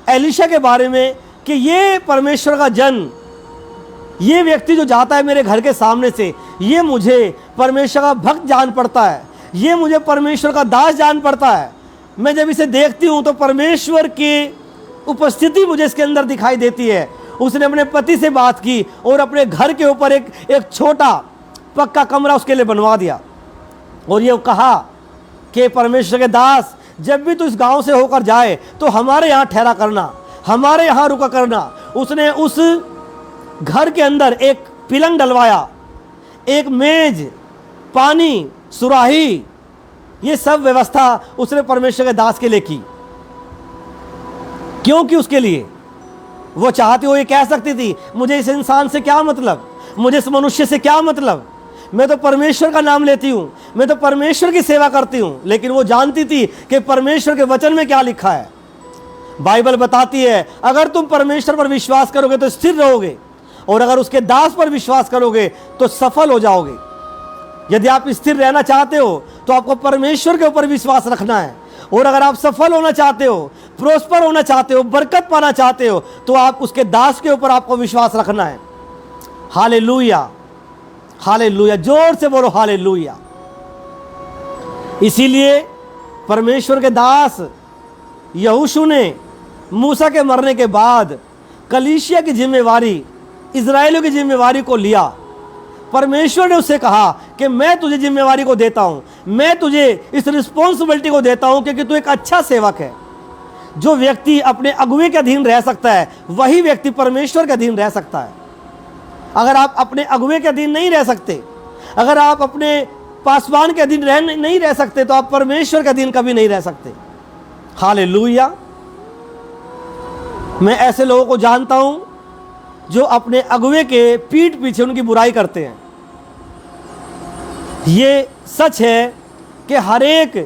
एलीशा के बारे में कि ये परमेश्वर का जन, ये व्यक्ति जो जाता है मेरे घर के सामने से, ये मुझे परमेश्वर का भक्त जान पड़ता है, ये मुझे परमेश्वर का दास जान पड़ता है। मैं जब इसे देखती हूँ तो परमेश्वर की उपस्थिति मुझे इसके अंदर दिखाई देती है। उसने अपने पति से बात की और अपने घर के ऊपर एक छोटा पक्का कमरा उसके लिए बनवा दिया। और ये कहा कि परमेश्वर के दास, जब भी तू इस गांव से होकर जाए तो हमारे यहाँ ठहरा करना, हमारे यहाँ रुका करना। उसने उस घर के अंदर एक पिलंग डलवाया, एक मेज, पानी, सुराही, ये सब व्यवस्था उसने परमेश्वर के दास के लिए की। क्यों की? उसके लिए वो चाहती, वो ये कह सकती थी मुझे इस इंसान से क्या मतलब, मुझे इस मनुष्य से क्या मतलब, मैं तो परमेश्वर का नाम लेती हूँ, मैं तो परमेश्वर की सेवा करती हूँ। लेकिन वो जानती थी कि परमेश्वर के वचन में क्या लिखा है। बाइबल बताती है अगर तुम परमेश्वर पर विश्वास करोगे तो स्थिर रहोगे, और अगर उसके दास पर विश्वास करोगे तो सफल हो जाओगे। यदि आप स्थिर रहना चाहते हो तो आपको परमेश्वर के ऊपर विश्वास रखना है, और अगर आप सफल होना चाहते हो, प्रोस्पर होना चाहते हो, बरकत पाना चाहते हो, तो आप उसके दास के ऊपर आपको विश्वास रखना है। हालेलुया, हालेलुया, जोर से बोलो हालेलुया। इसीलिए परमेश्वर के दास यहोशू ने मूसा के मरने के बाद कलीसिया की जिम्मेवारी, इजराइलियों की जिम्मेवारी को लिया। परमेश्वर ने उससे कहा कि मैं तुझे जिम्मेवारी को देता हूँ, मैं तुझे इस रिस्पॉन्सिबिलिटी को देता हूँ, क्योंकि तू एक अच्छा सेवक है। जो व्यक्ति अपने अगुवे के अधीन रह सकता है वही व्यक्ति परमेश्वर के अधीन रह सकता है। अगर आप अपने अगुवे के अधीन नहीं रह सकते, अगर आप अपने पासवान के अधीन नहीं रह सकते, तो आप परमेश्वर के अधीन कभी नहीं रह सकते। हालेलुया। मैं ऐसे लोगों को जानता हूं जो अपने अगुवे के पीठ पीछे उनकी बुराई करते हैं। ये सच है कि हर एक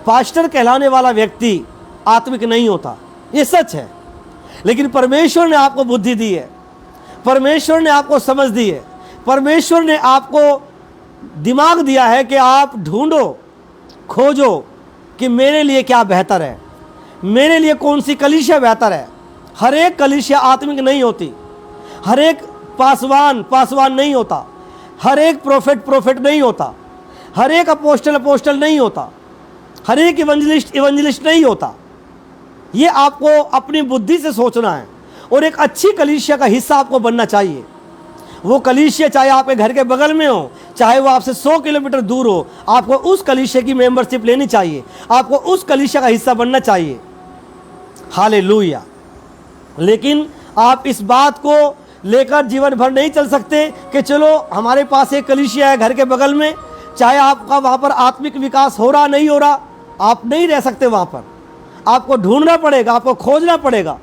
पास्टर कहलाने वाला व्यक्ति आत्मिक नहीं होता, ये सच है। लेकिन परमेश्वर ने आपको बुद्धि दी है, परमेश्वर ने आपको समझ दी है, परमेश्वर ने आपको दिमाग दिया है कि आप ढूंढो, खोजो कि मेरे लिए क्या बेहतर है, मेरे लिए कौन सी कलीसिया बेहतर है। हर एक कलीसिया आत्मिक नहीं होती, हर एक पासवान नहीं होता, हर एक प्रोफेट नहीं होता, हर एक अपोस्टल नहीं होता, हर एक इवेंजलिस्ट नहीं होता। ये आपको अपनी बुद्धि से सोचना है और एक अच्छी कलीसिया का हिस्सा आपको बनना चाहिए। वो कलीसिया चाहे आपके घर के बगल में हो, चाहे वो आपसे 100 किलोमीटर दूर हो, आपको उस कलीसिया की मेंबरशिप लेनी चाहिए, आपको उस कलीसिया का हिस्सा बनना चाहिए। हालेलुया। लेकिन आप इस बात को लेकर जीवन भर नहीं चल सकते कि चलो हमारे पास एक कलीसिया है घर के बगल में, चाहे आपका वहाँ पर आत्मिक विकास हो रहा नहीं हो रहा, आप नहीं रह सकते वहाँ पर। आपको ढूंढना पड़ेगा, आपको खोजना पड़ेगा।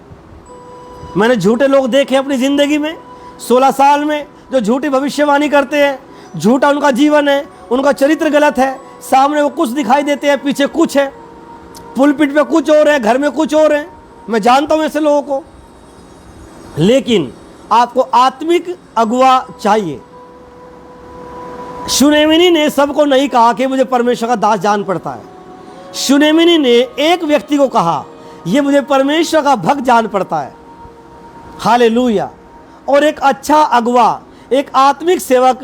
मैंने झूठे लोग देखे अपनी ज़िंदगी में 16 साल में, जो झूठी भविष्यवाणी करते हैं, झूठा उनका जीवन है, उनका चरित्र गलत है, सामने वो कुछ दिखाई देते हैं, पीछे कुछ है, पुलपिट पे कुछ और है, घर में कुछ और है। मैं जानता हूँ ऐसे लोगों को। लेकिन आपको आत्मिक अगुवा चाहिए। सुनेमिनी ने सबको नहीं कहा कि मुझे परमेश्वर का दास जान पड़ता है। सुनेमिनी ने एक व्यक्ति को कहा, ये मुझे परमेश्वर का भक्त जान पड़ता है। हालेलुया। और एक अच्छा अगुवा, एक आत्मिक सेवक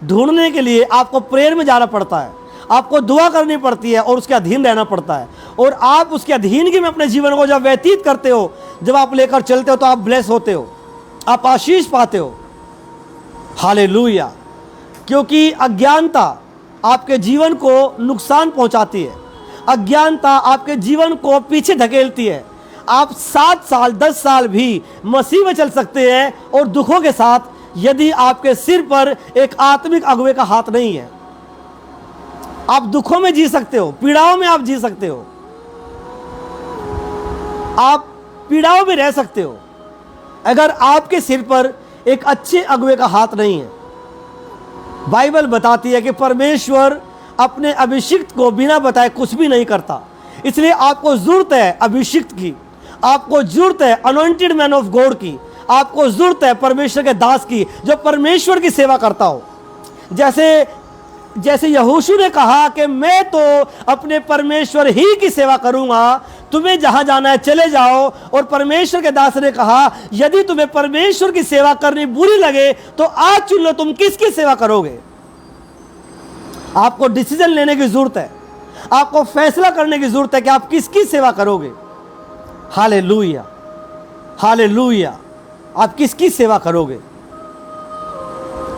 ढूंढने के लिए आपको प्रेयर में जाना पड़ता है, आपको दुआ करनी पड़ती है और उसके अधीन रहना पड़ता है। और आप उसके अधीनगी में अपने जीवन को जब व्यतीत करते हो, जब आप लेकर चलते हो, तो आप ब्लेस होते हो, आप आशीष पाते हो। हालेलुया। क्योंकि अज्ञानता आपके जीवन को नुकसान पहुंचाती है, अज्ञानता आपके जीवन को पीछे धकेलती है। आप 7 साल 10 साल भी मसीह में चल सकते हैं और दुखों के साथ, यदि आपके सिर पर एक आत्मिक अगुवे का हाथ नहीं है। आप दुखों में जी सकते हो, पीड़ाओं में आप जी सकते हो, आप पीड़ाओं में रह सकते हो, अगर आपके सिर पर एक अच्छे अगुवे का हाथ नहीं है। बाइबल बताती है कि परमेश्वर अपने अभिषिक्त को बिना बताए कुछ भी नहीं करता। इसलिए आपको जरूरत है अभिषिक्त की, आपको जरूरत है अनॉइंटेड मैन ऑफ गॉड की, आपको जरूरत है परमेश्वर के दास की, जो परमेश्वर की सेवा करता हो। जैसे यहोशू ने कहा कि मैं तो अपने परमेश्वर ही की सेवा करूंगा, तुम्हें जहां जाना है चले जाओ। और परमेश्वर के दास ने कहा, यदि तुम्हें परमेश्वर की सेवा करनी बुरी लगे तो आज चुन लो तुम किसकी सेवा करोगे। आपको डिसीजन लेने की जरूरत है, आपको फैसला करने की जरूरत है कि आप किसकी सेवा करोगे। Hallelujah, hallelujah. आप किसकी सेवा करोगे।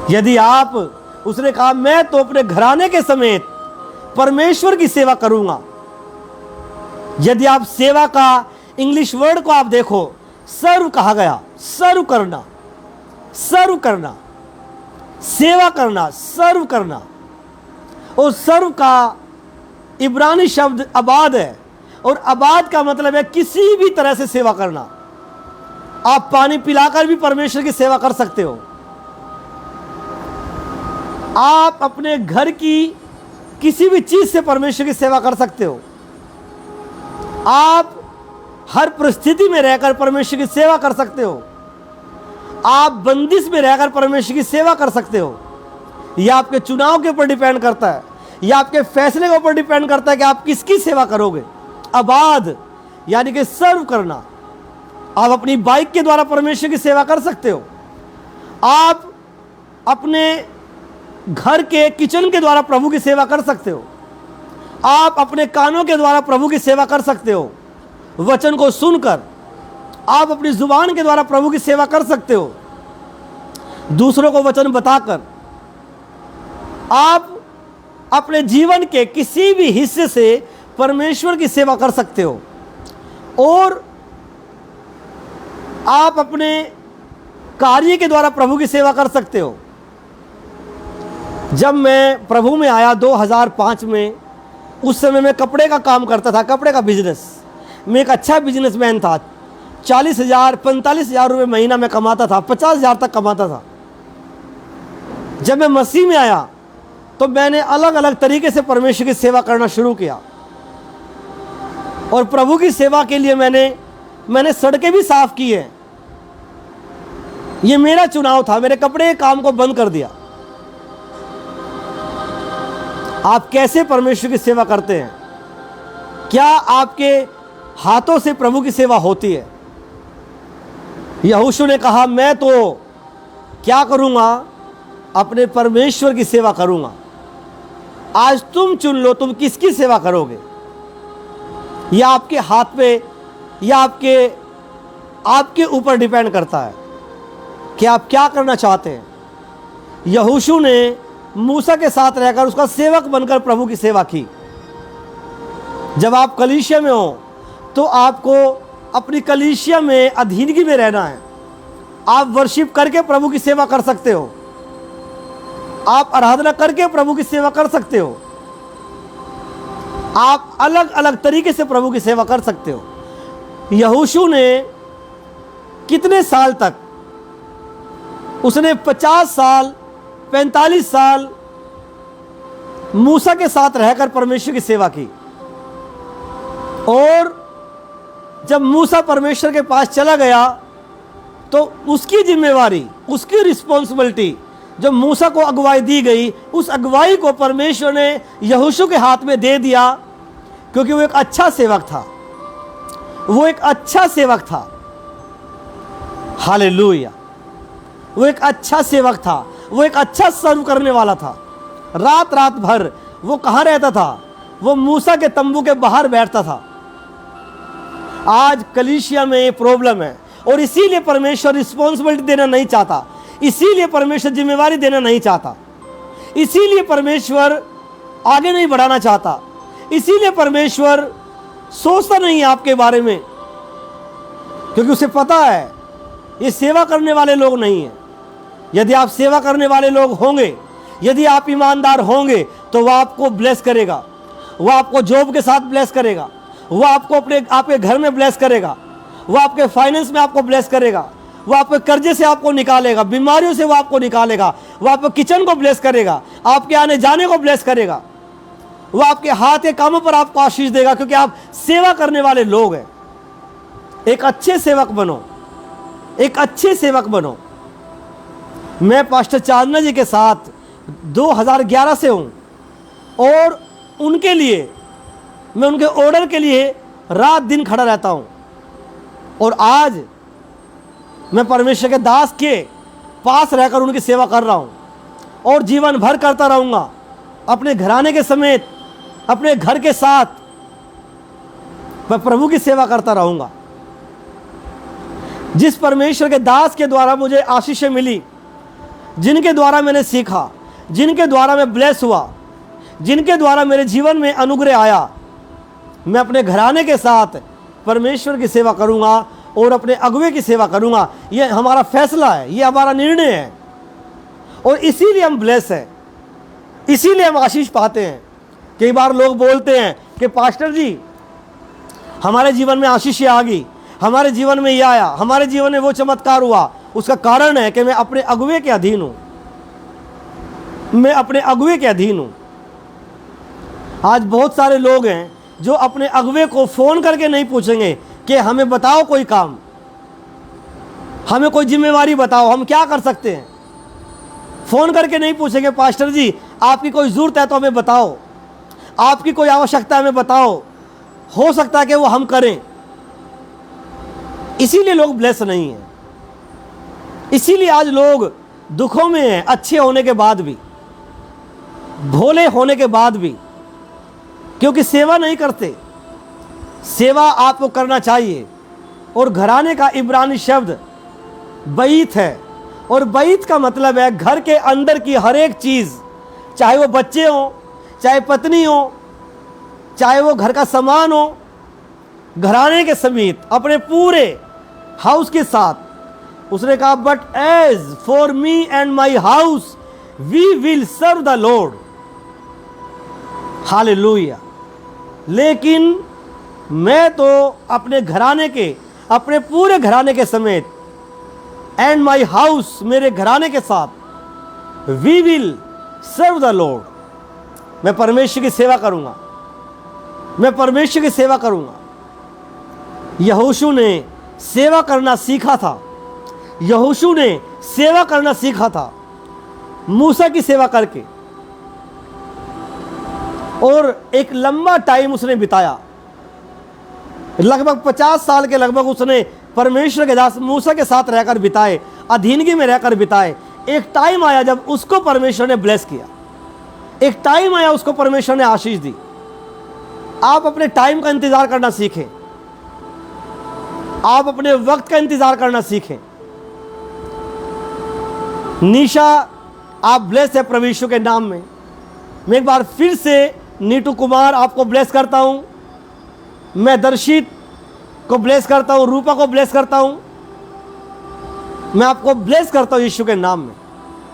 यदि आप, उसने कहा मैं तो अपने घराने के समेत परमेश्वर की सेवा करूंगा। यदि आप सेवा का इंग्लिश वर्ड को आप देखो, सर्व कहा गया, सर्व करना, सर्व करना, सेवा करना, सर्व करना। और सर्व का इब्रानी शब्द अबाद है, और अबाद का मतलब है किसी भी तरह से सेवा करना। आप पानी पिलाकर भी परमेश्वर की सेवा कर सकते हो। आप अपने घर की किसी भी चीज से परमेश्वर की सेवा कर सकते हो। आप हर परिस्थिति में रहकर परमेश्वर की सेवा कर सकते हो। आप बंदिश में रहकर परमेश्वर की सेवा कर सकते हो। यह आपके चुनाव के ऊपर डिपेंड करता है, यह आपके फैसले के ऊपर डिपेंड करता है कि आप किसकी सेवा करोगे। आबाद यानी कि सर्व करना। आप अपनी बाइक के द्वारा परमेश्वर की सेवा कर सकते हो। आप अपने घर के किचन के द्वारा प्रभु की सेवा कर सकते हो। आप अपने कानों के द्वारा प्रभु की सेवा कर सकते हो। वचन को सुनकर आप अपनी जुबान के द्वारा प्रभु की सेवा कर सकते हो। दूसरों को वचन बताकर आप अपने जीवन के किसी भी हिस्से से परमेश्वर की सेवा कर सकते हो। और आप अपने कार्य के द्वारा प्रभु की सेवा कर सकते हो। जब मैं प्रभु में आया 2005 में, उस समय मैं कपड़े का काम करता था, कपड़े का बिजनेस। मैं एक अच्छा बिजनेसमैन था। 40,000 45,000 रुपये महीना में कमाता था, 50,000 तक कमाता था। जब मैं मसीह में आया तो मैंने अलग अलग तरीके से परमेश्वर की सेवा करना शुरू किया। और प्रभु की सेवा के लिए मैंने सड़कें भी साफ की हैं। ये मेरा चुनाव था। मेरे कपड़े के काम को बंद कर दिया। आप कैसे परमेश्वर की सेवा करते हैं? क्या आपके हाथों से प्रभु की सेवा होती है? यहोशू ने कहा, मैं तो क्या करूँगा? अपने परमेश्वर की सेवा करूँगा। आज तुम चुन लो, तुम किसकी सेवा करोगे? यह आपके हाथ पे या आपके ऊपर डिपेंड करता है कि आप क्या करना चाहते हैं। यहोशू ने मूसा के साथ रहकर उसका सेवक बनकर प्रभु की सेवा की। जब आप कलीसिया में हो तो आपको अपनी कलीसिया में अधीनगी में रहना है। आप वर्शिप करके प्रभु की सेवा कर सकते हो, आप आराधना करके प्रभु की सेवा कर सकते हो, आप अलग अलग तरीके से प्रभु की सेवा कर सकते हो। यहोशू ने कितने साल तक, उसने 50 साल 45 साल मूसा के साथ रहकर परमेश्वर की सेवा की। और जब मूसा परमेश्वर के पास चला गया तो उसकी जिम्मेवारी, उसकी रिस्पॉन्सिबिलिटी, जब मूसा को अगुवाई दी गई, उस अगुवाई को परमेश्वर ने यहोशू के हाथ में दे दिया, क्योंकि वो एक अच्छा सेवक था। वो एक अच्छा सेवक था। हालेलुया। वो एक अच्छा सेवक था, वो एक अच्छा सर्व करने वाला था। रात रात भर वो कहाँ रहता था? वो मूसा के तंबू के बाहर बैठता था। आज कलीसिया में ये प्रॉब्लम है और इसीलिए परमेश्वर रिस्पॉन्सिबिलिटी देना नहीं चाहता, इसीलिए परमेश्वर जिम्मेवारी देना नहीं चाहता, इसीलिए परमेश्वर आगे नहीं बढ़ाना चाहता, इसीलिए परमेश्वर सोचता नहीं है आपके बारे में, क्योंकि उसे पता है ये सेवा करने वाले लोग नहीं हैं। यदि आप सेवा करने वाले लोग होंगे, यदि आप ईमानदार होंगे, तो वह आपको ब्लेस करेगा। वह आपको जॉब के साथ ब्लेस करेगा, वह आपको आपके घर में ब्लेस करेगा, वह आपके फाइनेंस में आपको ब्लेस करेगा, वह आपके कर्जे से आपको निकालेगा, बीमारियों से वह आपको निकालेगा, वह आपके किचन को ब्लेस करेगा, आपके आने जाने को ब्लेस करेगा, वह आपके हाथ के कामों पर आपको आशीष देगा, क्योंकि आप सेवा करने वाले लोग हैं। एक अच्छे सेवक बनो, एक अच्छे सेवक बनो। मैं पास्टर चांदना जी के साथ 2011 से हूँ और उनके लिए, मैं उनके ऑर्डर के लिए रात दिन खड़ा रहता हूँ। और आज मैं परमेश्वर के दास के पास रहकर उनकी सेवा कर रहा हूँ और जीवन भर करता रहूँगा। अपने घराने के समेत, अपने घर के साथ मैं प्रभु की सेवा करता रहूँगा। जिस परमेश्वर के दास के द्वारा मुझे आशीषें मिली, जिनके द्वारा मैंने सीखा, जिनके द्वारा मैं ब्लेस हुआ, जिनके द्वारा मेरे जीवन में अनुग्रह आया, मैं अपने घराने के साथ परमेश्वर की सेवा करूंगा और अपने अगुवे की सेवा करूंगा। यह हमारा फैसला है, यह हमारा निर्णय है और इसीलिए हम ब्लेस हैं, इसीलिए हम आशीष पाते हैं। कई बार लोग बोलते हैं कि पास्टर जी हमारे जीवन में आशीष आ गई, हमारे जीवन में यह आया, हमारे जीवन में वो चमत्कार हुआ। उसका कारण है कि मैं अपने अगुवे के अधीन हूँ, मैं अपने अगुवे के अधीन हूँ। आज बहुत सारे लोग हैं जो अपने अगुवे को फ़ोन करके नहीं पूछेंगे कि हमें बताओ कोई काम, हमें कोई जिम्मेवारी बताओ, हम क्या कर सकते हैं। फ़ोन करके नहीं पूछेंगे पास्टर जी आपकी कोई ज़रूरत है तो हमें बताओ, आपकी कोई आवश्यकता है हमें बताओ, हो सकता है कि वो हम करें। इसीलिए लोग ब्लेस नहीं हैं, इसीलिए आज लोग दुखों में हैं, अच्छे होने के बाद भी, भोले होने के बाद भी, क्योंकि सेवा नहीं करते। सेवा आपको करना चाहिए। और घराने का इब्रानी शब्द बैत है और बैत का मतलब है घर के अंदर की हर एक चीज़, चाहे वो बच्चे हों, चाहे पत्नी हो, चाहे वो घर का सामान हो, घराने के समेत अपने पूरे हाउस के साथ। उसने कहा but as for me and my house we will serve the Lord. Hallelujah. लेकिन मैं तो अपने घराने के, अपने पूरे घराने के समेत, एंड माई हाउस, मेरे घराने के साथ, we will serve the Lord. मैं परमेश्वर की सेवा करूंगा, मैं परमेश्वर की सेवा करूंगा। यहोशू ने सेवा करना सीखा था, यहोशू ने सेवा करना सीखा था मूसा की सेवा करके। और एक लंबा टाइम उसने बिताया, लगभग 50 साल के लगभग उसने परमेश्वर के दास मूसा के साथ रहकर बिताए, अधीनगी में रहकर बिताए। एक टाइम आया जब उसको परमेश्वर ने ब्लेस किया, एक टाइम आया उसको परमेश्वर ने आशीष दी। आप अपने टाइम का इंतजार करना सीखें, आप अपने वक्त का इंतजार करना सीखें। निशा, आप ब्लेस है प्रभु यीशु के नाम में। मैं एक बार फिर से नीटू कुमार आपको ब्लेस करता हूं, मैं दर्शित को ब्लेस करता हूं, रूपा को ब्लेस करता हूं, मैं आपको ब्लेस करता हूं यीशु के नाम में।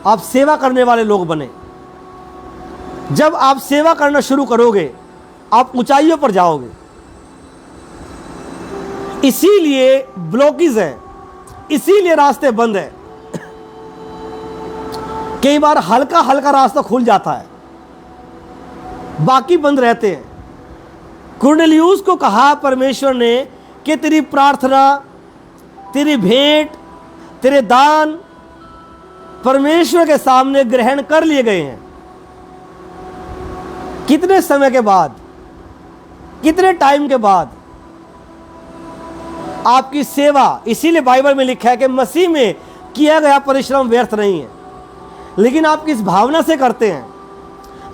आप सेवा करने वाले लोग बने। जब आप सेवा करना शुरू करोगे आप ऊंचाइयों पर जाओगे। इसीलिए ब्लॉकेज है, इसीलिए रास्ते बंद है। कई बार हल्का हल्का रास्ता खुल जाता है, बाकी बंद रहते हैं। कुरनेलियुस को कहा परमेश्वर ने कि तेरी प्रार्थना, तेरी भेंट, तेरे दान परमेश्वर के सामने ग्रहण कर लिए गए हैं। कितने समय के बाद, कितने टाइम के बाद आपकी सेवा, इसीलिए बाइबल में लिखा है कि मसीह में किया गया परिश्रम व्यर्थ नहीं है। लेकिन आप किस भावना से करते हैं,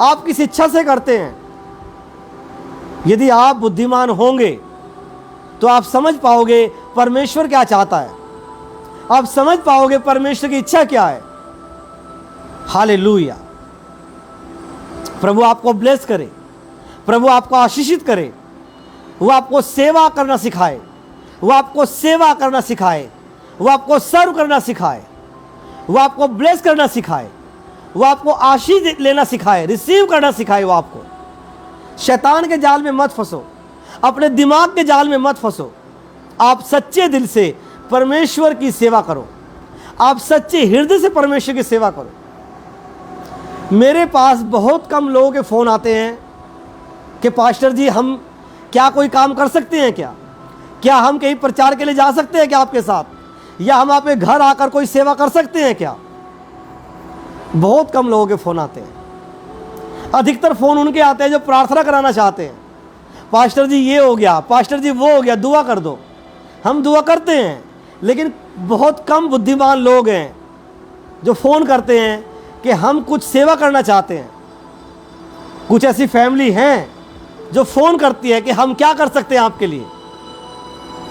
आप किस इच्छा से करते हैं। यदि आप बुद्धिमान होंगे तो आप समझ पाओगे परमेश्वर क्या चाहता है, आप समझ पाओगे परमेश्वर की इच्छा क्या है। हालेलुया। प्रभु आपको ब्लेस करे, प्रभु आपको आशीषित करे, वो आपको सेवा करना सिखाए, वो आपको सेवा करना सिखाए, वो आपको सर्व करना सिखाए, वो आपको ब्लेस करना सिखाए, वो आपको आशीष लेना सिखाए, रिसीव करना सिखाए। वो आपको शैतान के जाल में मत फंसो, अपने दिमाग के जाल में मत फंसो। आप सच्चे दिल से परमेश्वर की सेवा करो, आप सच्चे हृदय से परमेश्वर की सेवा करो। मेरे पास बहुत कम लोगों के फ़ोन आते हैं कि पास्टर जी हम क्या कोई काम कर सकते हैं क्या हम कहीं प्रचार के लिए जा सकते हैं क्या आपके साथ, या हम आपके घर आकर कोई सेवा कर सकते हैं क्या। बहुत कम लोगों के फ़ोन आते हैं। अधिकतर फ़ोन उनके आते हैं जो प्रार्थना कराना चाहते हैं। पास्टर जी ये हो गया, पास्टर जी वो हो गया, दुआ कर दो। हम दुआ करते हैं, लेकिन बहुत कम बुद्धिमान लोग हैं जो फ़ोन करते हैं कि हम कुछ सेवा करना चाहते हैं। कुछ ऐसी फैमिली हैं जो फ़ोन करती है कि हम क्या कर सकते हैं आपके लिए,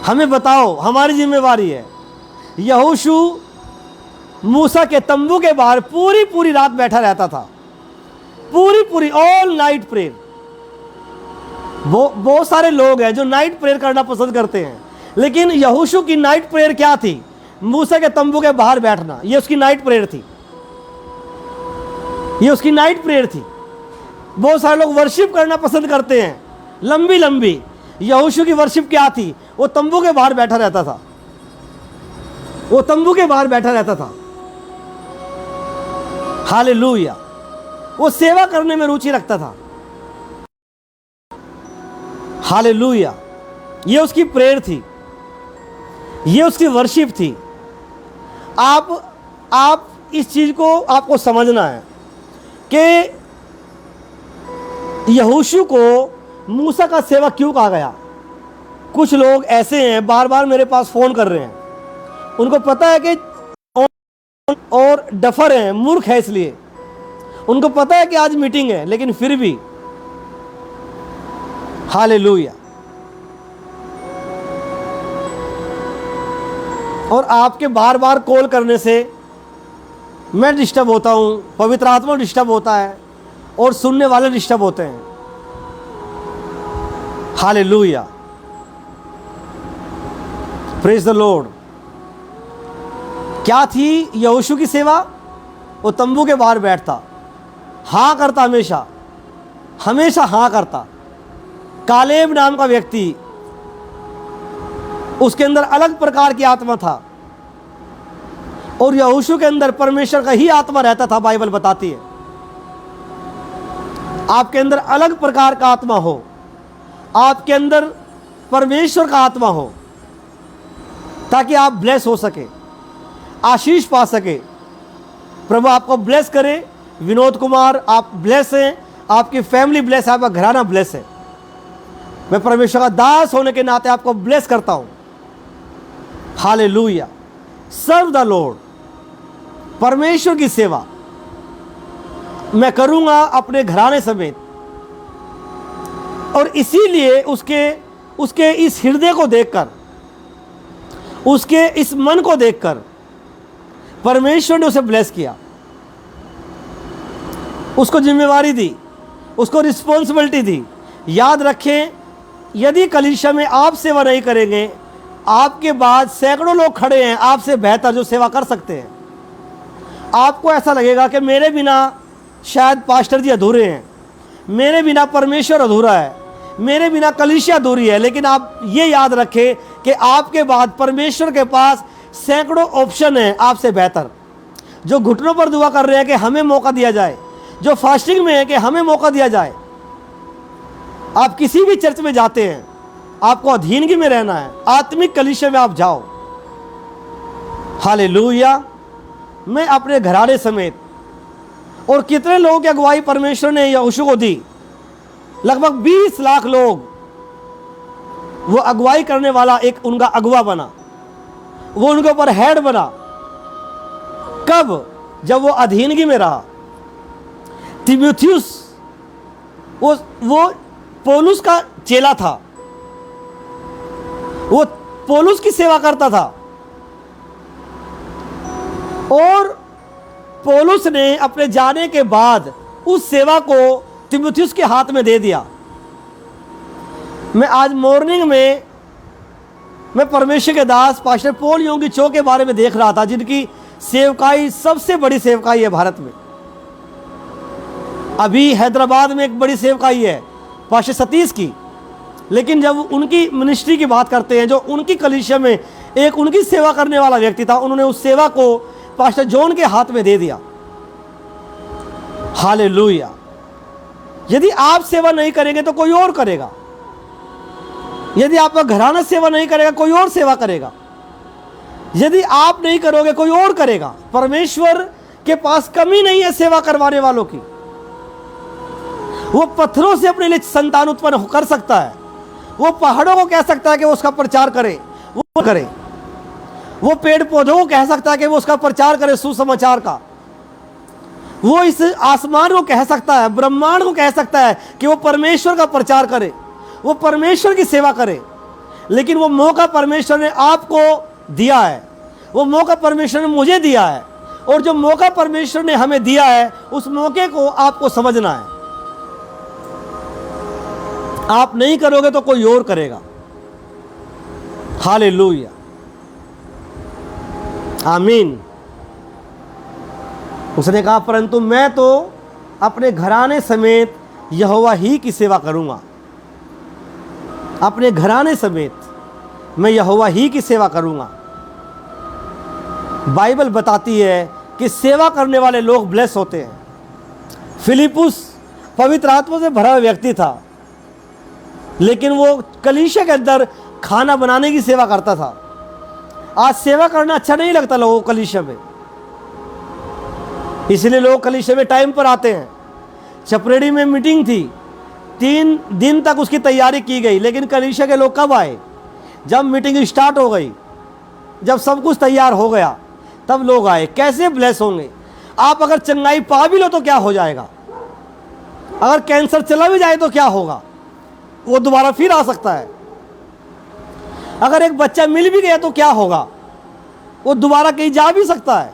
हमें बताओ, हमारी जिम्मेवारी है। यहोशू मूसा के तंबू के बाहर पूरी रात बैठा रहता था, पूरी ऑल नाइट प्रेयर। बहुत सारे लोग हैं जो नाइट प्रेयर करना पसंद करते हैं, लेकिन यहोशू की नाइट प्रेयर क्या थी? मूसा के तंबू के बाहर बैठना, ये उसकी नाइट प्रेयर थी, ये उसकी नाइट प्रेयर थी। बहुत सारे लोग वर्शिप करना पसंद करते हैं लंबी लंबी। यहोशू की वर्शिप क्या थी? वो तंबू के बाहर बैठा रहता था, वो तंबू के बाहर बैठा रहता था। हालेलुया। वो सेवा करने में रुचि रखता था। हालेलुया। ये उसकी प्रेयर थी, ये उसकी वर्शिप थी। आप इस चीज को आपको समझना है कि यहोशू को मूसा का सेवक क्यों कहा गया। कुछ लोग ऐसे हैं, बार बार मेरे पास फ़ोन कर रहे हैं, उनको पता है कि और डफर हैं, मूर्ख है, इसलिए उनको पता है कि आज मीटिंग है, लेकिन फिर भी हालेलुया। और आपके बार बार कॉल करने से मैं डिस्टर्ब होता हूं, पवित्र आत्मा डिस्टर्ब होता है और सुनने वाले डिस्टर्ब होते हैं। हालेलुया। Praise the Lord. क्या थी यहोशू की सेवा? वो तंबू के बाहर बैठता, हाँ करता, हमेशा हमेशा हाँ करता। कालेब नाम का व्यक्ति, उसके अंदर अलग प्रकार की आत्मा था और यहोशू के अंदर परमेश्वर का ही आत्मा रहता था। बाइबल बताती है आपके अंदर अलग प्रकार का आत्मा हो, आपके अंदर परमेश्वर का आत्मा हो, ताकि आप ब्लेस हो सके, आशीष पा सके। प्रभु आपको ब्लेस करे। विनोद कुमार, आप ब्लेस हैं, आपकी फैमिली ब्लेस है, आपका घराना ब्लेस है। मैं परमेश्वर का दास होने के नाते आपको ब्लेस करता हूं। हालेलुया। Serve the Lord. परमेश्वर की सेवा मैं करूंगा अपने घराने समेत। और इसीलिए उसके इस हृदय को देखकर, उसके इस मन को देखकर परमेश्वर ने उसे ब्लेस किया, उसको जिम्मेवारी दी, उसको रिस्पॉन्सिबिलिटी दी। याद रखें, यदि कलीसिया में आप सेवा नहीं करेंगे, आपके बाद सैकड़ों लोग खड़े हैं आपसे बेहतर जो सेवा कर सकते हैं। आपको ऐसा लगेगा कि मेरे बिना शायद पास्टर जी अधूरे हैं, मेरे बिना परमेश्वर अधूरा है, मेरे बिना कलीसिया अधूरी है। लेकिन आप ये याद रखें कि आपके बाद परमेश्वर के पास सैकड़ों ऑप्शन हैं आपसे बेहतर, जो घुटनों पर दुआ कर रहे हैं कि हमें मौका दिया जाए, जो फास्टिंग में है कि हमें मौका दिया जाए। आप किसी भी चर्च में जाते हैं, आपको अधीनगी में रहना है, आत्मिक कलीसिया में आप जाओ। हालेलुया। मैं अपने घराने समेत, और कितने लोगों की अगुवाई परमेश्वर ने यहोशू को दी, लगभग 20 लाख लोग। वो अगुवाई करने वाला एक उनका अगुवा बना, वो उनके ऊपर हेड बना। कब? जब वो अधीनगी में रहा। तीमुथियुस वो पौलुस का चेला था, वो पौलुस की सेवा करता था, और पौलुस ने अपने जाने के बाद उस सेवा को तीमुथियुस के हाथ में दे दिया। मैं आज मॉर्निंग में मैं परमेश्वर के दास पास्टर पॉल योंगी चो के बारे में देख रहा था, जिनकी सेवकाई सबसे बड़ी सेवकाई है भारत में। अभी हैदराबाद में एक बड़ी सेवकाई है पास्टर सतीश की, लेकिन जब उनकी मिनिस्ट्री की बात करते हैं, जो उनकी कलीसिया में एक उनकी सेवा करने वाला व्यक्ति था, उन्होंने उस सेवा को पास्टर जॉन के हाथ में दे दिया। हालेलुया। यदि आप सेवा नहीं करेंगे तो कोई और करेगा। यदि आपका घराना सेवा नहीं करेगा, कोई और सेवा करेगा। यदि आप नहीं करोगे, कोई और करेगा। परमेश्वर के पास कमी नहीं है सेवा करवाने वालों की। वो पत्थरों से अपने लिए संतान उत्पन्न कर सकता है, वो पहाड़ों को कह सकता है कि वो उसका प्रचार करे, वो करे। वो पेड़ पौधों को कह सकता है कि वो उसका प्रचार करे सुसमाचार का। वो इस आसमान को कह सकता है, ब्रह्मांड को कह सकता है कि वो परमेश्वर का प्रचार करे, वो परमेश्वर की सेवा करे। लेकिन वो मौका परमेश्वर ने आपको दिया है, वो मौका परमेश्वर ने मुझे दिया है, और जो मौका परमेश्वर ने हमें दिया है, उस मौके को आपको समझना है। आप नहीं करोगे तो कोई और करेगा। हालेलुया। आमीन। उसने कहा, परंतु मैं तो अपने घराने समेत यहोवा ही की सेवा करूंगा। अपने घराने समेत मैं यहोवा ही की सेवा करूंगा। बाइबल बताती है कि सेवा करने वाले लोग ब्लेस होते हैं। फिलिपुस पवित्र आत्मा से भरा हुआ व्यक्ति था, लेकिन वो कलीसिया के अंदर खाना बनाने की सेवा करता था। आज सेवा करना अच्छा नहीं लगता लोगों को कलीसिया में, इसलिए लोग कलीसिया में टाइम पर आते हैं। छपरेड़ी में मीटिंग थी, 3 दिन तक उसकी तैयारी की गई, लेकिन कलीसिया के लोग कब आए? जब मीटिंग स्टार्ट हो गई, जब सब कुछ तैयार हो गया, तब लोग आए। कैसे ब्लेस होंगे? आप अगर चंगाई पा भी लो तो क्या हो जाएगा? अगर कैंसर चला भी जाए तो क्या होगा? वो दोबारा फिर आ सकता है। अगर एक बच्चा मिल भी गया तो क्या होगा? वो दोबारा कहीं जा भी सकता है।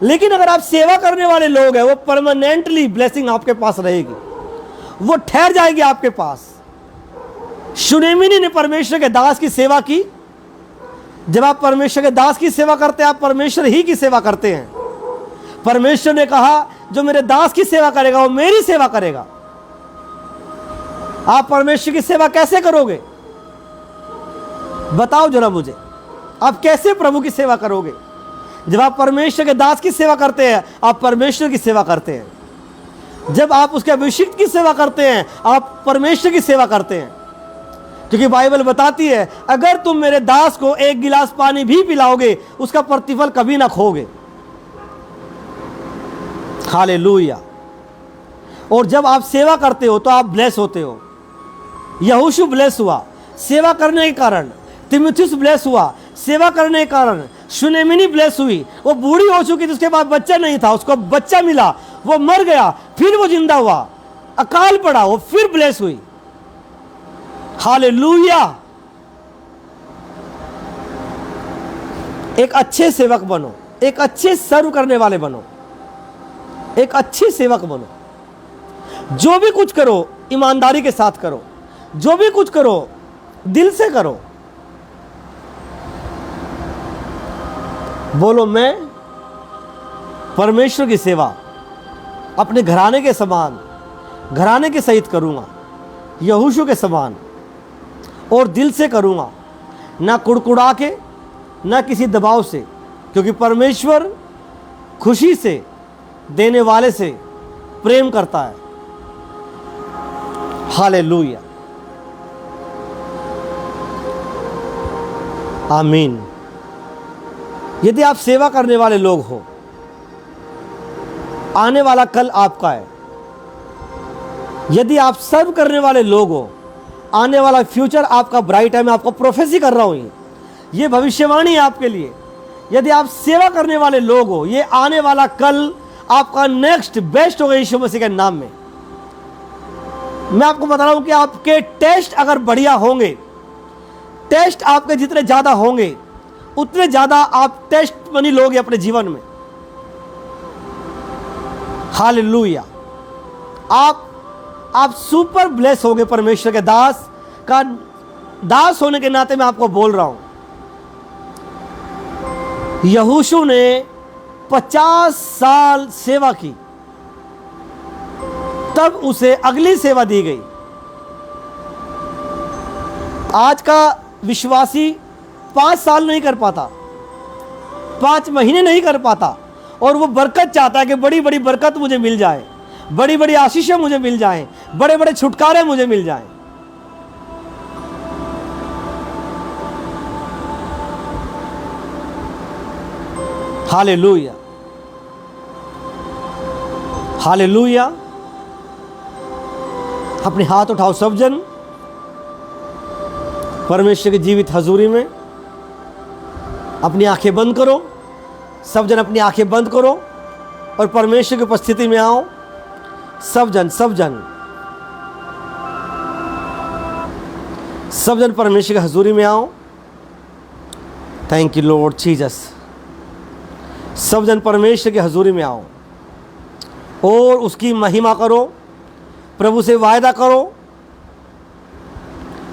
लेकिन अगर आप सेवा करने वाले लोग हैं, वो परमानेंटली ब्लेसिंग आपके पास रहेगी, वो ठहर जाएगी आपके पास। शुनेमिनी ने परमेश्वर के दास की सेवा की। जब आप परमेश्वर के दास की सेवा करते हैं, आप परमेश्वर ही की सेवा करते हैं। परमेश्वर ने कहा, जो मेरे दास की सेवा करेगा वो मेरी सेवा करेगा। आप परमेश्वर की सेवा कैसे करोगे? बताओ जरा मुझे, आप कैसे प्रभु की सेवा करोगे? जब आप परमेश्वर के दास की सेवा करते हैं, आप परमेश्वर की सेवा करते हैं। जब आप उसके अभिषिक्त की सेवा करते हैं, आप परमेश्वर की सेवा करते हैं। क्योंकि बाइबल बताती है, अगर तुम मेरे दास को 1 गिलास पानी भी पिलाओगे, उसका प्रतिफल कभी ना खोगे। हालेलुया। और जब आप सेवा करते हो तो आप ब्लेस होते हो। यहोशू ब्लेस हुआ सेवा करने के कारण, तीमुथियुस ब्लेस हुआ सेवा करने के कारण, सुनेमिनी ब्लेस हुई, वो बूढ़ी हो चुकी थी, उसके बाद बच्चा नहीं था, उसको बच्चा मिला, वो मर गया, फिर वो जिंदा हुआ, अकाल पड़ा, वो फिर ब्लेस हुई। हालेलुया। एक अच्छे सेवक बनो, एक अच्छे सर्व करने वाले बनो, एक अच्छे सेवक बनो। जो भी कुछ करो ईमानदारी के साथ करो, जो भी कुछ करो दिल से करो। बोलो, मैं परमेश्वर की सेवा अपने घराने के समान, घराने के सहित करूंगा, यहोशू के समान, और दिल से करूंगा, ना कुड़कुड़ा के, ना किसी दबाव से, क्योंकि परमेश्वर खुशी से देने वाले से प्रेम करता है। हालेलुया, आमीन। यदि आप सेवा करने वाले लोग हो, आने वाला कल आपका है। यदि आप सर्व करने वाले लोग हो, आने वाला फ्यूचर आपका ब्राइट है। मैं आपको प्रोफेसी कर रहा हूं, ये भविष्यवाणी है आपके लिए। यदि आप सेवा करने वाले लोग हो, ये आने वाला कल आपका नेक्स्ट बेस्ट होगा यीशु मसीह के नाम में। मैं आपको बता रहा हूं कि आपके टेस्ट अगर बढ़िया होंगे, टेस्ट आपके जितने ज्यादा होंगे उतने ज्यादा आप टेस्ट मनी लोगे अपने जीवन में। हालेलुया। आप सुपर ब्लेस होगे। परमेश्वर के दास का दास होने के नाते मैं आपको बोल रहा हूं। यहोशू ने 50 साल सेवा की, तब उसे अगली सेवा दी गई। आज का विश्वासी 5 साल नहीं कर पाता, 5 महीने नहीं कर पाता, और वो बरकत चाहता है कि बड़ी बड़ी बरकत मुझे मिल जाए, बड़ी बड़ी आशीषें मुझे मिल जाएं, बड़े बड़े छुटकारे मुझे मिल जाएं। Hallelujah, hallelujah. अपने हाथ उठाओ सब जन परमेश्वर की जीवित हजूरी में। अपनी आंखें बंद करो, सब जन अपनी आंखें बंद करो और परमेश्वर की उपस्थिति में आओ। सब जन परमेश्वर की हजूरी में आओ। Thank you Lord Jesus. सब जन परमेश्वर की हजूरी में आओ और उसकी महिमा करो। प्रभु से वायदा करो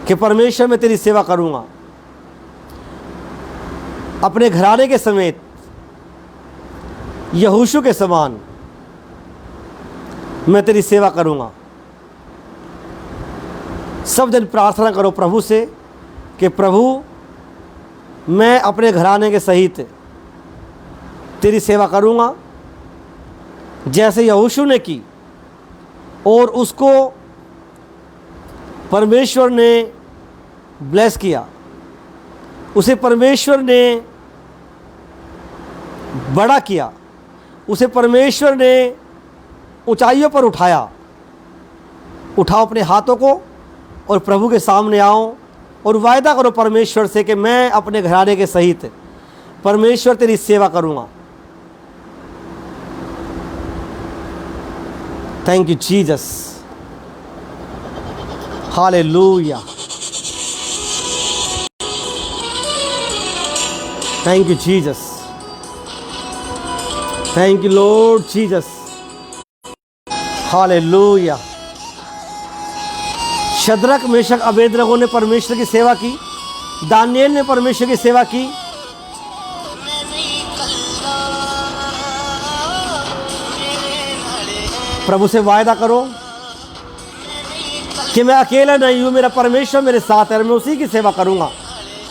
कि परमेश्वर मैं तेरी सेवा करूंगा, अपने घराने के समेत यहोशू के समान मैं तेरी सेवा करूंगा। सब जन प्रार्थना करो प्रभु से कि प्रभु मैं अपने घराने के सहित तेरी सेवा करूंगा, जैसे यहोशू ने की और उसको परमेश्वर ने ब्लेस किया, उसे परमेश्वर ने बड़ा किया, उसे परमेश्वर ने ऊंचाइयों पर उठाया। उठाओ अपने हाथों को और प्रभु के सामने आओ और वायदा करो परमेश्वर से कि मैं अपने घराने के सहित परमेश्वर तेरी सेवा करूंगा। Thank you Jesus. Hallelujah. Thank you Jesus. Thank you Lord Jesus. Hallelujah. Shadrach Meshach Abednego ने परमेश्वर की सेवा की, दानियेल ने परमेश्वर की सेवा की। प्रभु से वायदा करो कि मैं अकेला नहीं हूं, मेरा परमेश्वर मेरे साथ है और मैं उसी की सेवा करूंगा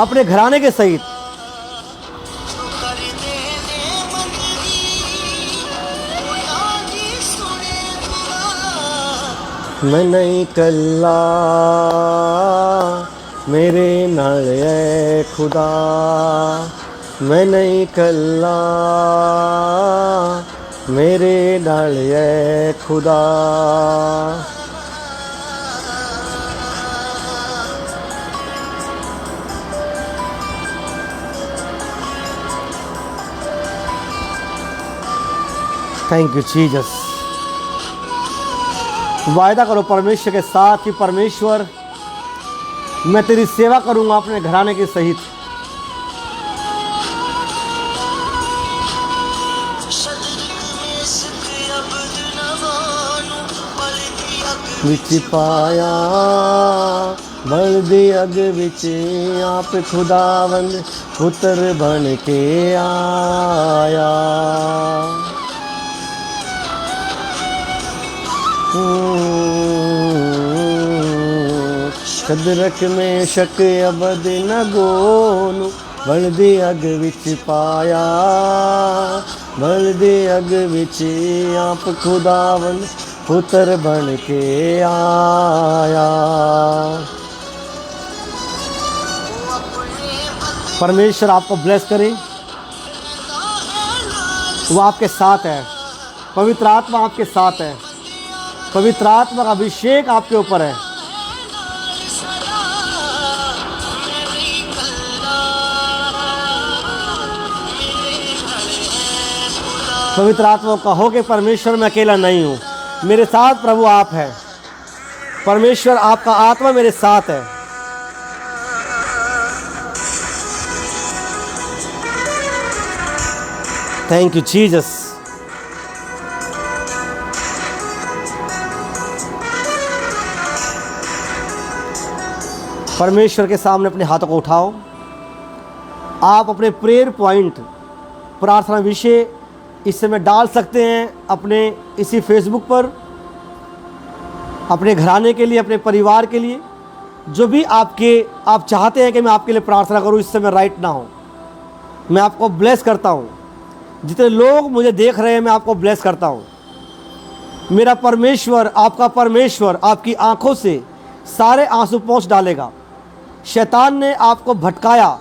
अपने घराने के सहित। मैं नहीं कल्ला मेरे नाल है खुदा, मैं नहीं कल्ला मेरे नाल ऐ खुदा। Thank you Jesus. वायदा करो परमेश्वर के साथ कि परमेश्वर मैं तेरी सेवा करूंगा अपने घराने के सहित। विच पाया बलदी अग विच आप खुदावंद पुत्र बन के आया। सदरक में शक अबद नगोनु बलदी अग विच पाया। बलदी अग विच आप खुदावंद पुत्र बन के आया। परमेश्वर आपको ब्लेस करे, वो आपके साथ है। पवित्र आत्मा आपके साथ है। पवित्र आत्मा का अभिषेक आपके ऊपर है। पवित्र आत्मा को कहो कि परमेश्वर मैं अकेला नहीं हूँ, मेरे साथ प्रभु आप है। परमेश्वर आपका आत्मा मेरे साथ है। Thank you Jesus. परमेश्वर के सामने अपने हाथों को उठाओ। आप अपने प्रेयर पॉइंट, प्रार्थना विषय इस समय डाल सकते हैं अपने इसी फेसबुक पर, अपने घराने के लिए, अपने परिवार के लिए, जो भी आप चाहते हैं कि मैं आपके लिए प्रार्थना करूं इस समय राइट ना हो। मैं आपको ब्लेस करता हूं। जितने लोग मुझे देख रहे हैं मैं आपको ब्लेस करता हूं। मेरा परमेश्वर, आपका परमेश्वर आपकी आंखों से सारे आंसू पोंछ डालेगा। शैतान ने आपको भटकाया,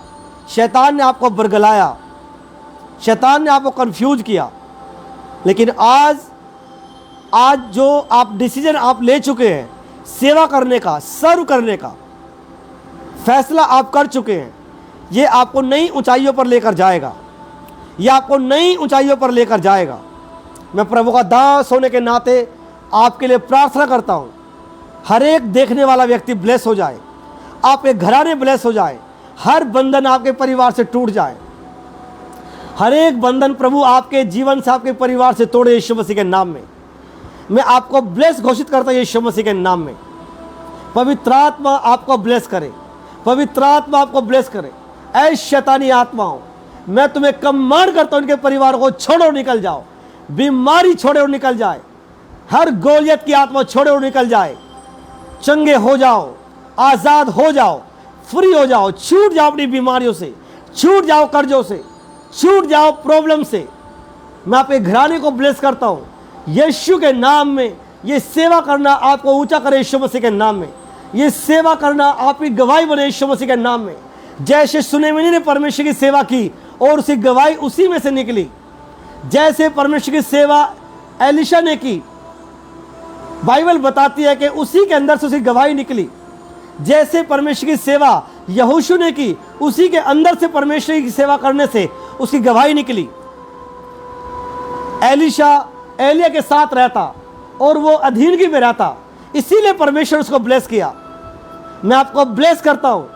शैतान ने आपको बरगलाया, शैतान ने आपको कंफ्यूज किया, लेकिन आज जो आप डिसीजन आप ले चुके हैं, सेवा करने का, सर्व करने का फैसला आप कर चुके हैं, ये आपको नई ऊंचाइयों पर लेकर जाएगा। ये आपको नई ऊंचाइयों पर लेकर जाएगा। मैं प्रभु का दास होने के नाते आपके लिए प्रार्थना करता हूँ, हर एक देखने वाला व्यक्ति ब्लेस हो जाए, आपके घराने ब्लेस हो जाए, हर बंधन आपके परिवार से टूट जाए, हर एक बंधन प्रभु आपके जीवन से, आपके परिवार से तोड़े यीशु मसीह के नाम में। मैं आपको ब्लेस घोषित करता हूँ यीशु मसीह के नाम में। पवित्र आत्मा आपको ब्लेस करे, पवित्र आत्मा आपको ब्लेस करे। ऐ शैतानी आत्माओं, मैं तुम्हें कमांड करता हूँ, इनके परिवार को छोड़ो और निकल जाओ। बीमारी छोड़े और निकल जाए, हर गोलियत की आत्मा छोड़े और निकल जाए। चंगे हो जाओ, आज़ाद हो जाओ, फ्री हो जाओ, छूट जाओ अपनी बीमारियों से, छूट जाओ कर्जों से, छूट जाओ प्रॉब्लम से। मैं आपके घराने को ब्लेस करता हूँ यीशु के नाम में। ये सेवा करना आपको ऊंचा करे यीशु मसीह के नाम में। ये सेवा करना आपकी गवाही बने यीशु मसीह के नाम में। जैसे सुनेमिनी ने परमेश्वर की सेवा की और उसकी गवाही उसी में से निकली, जैसे परमेश्वर की सेवा एलिशा ने की, बाइबल बताती है कि उसी के अंदर से उसकी गवाही निकली। जैसे परमेश्वर की सेवा यहोशू ने की, उसी के अंदर से परमेश्वर की सेवा करने से उसकी गवाही निकली। एलिशा एलिया के साथ रहता और वो अधीनगी में रहता, इसीलिए परमेश्वर उसको ब्लेस किया। मैं आपको ब्लेस करता हूँ।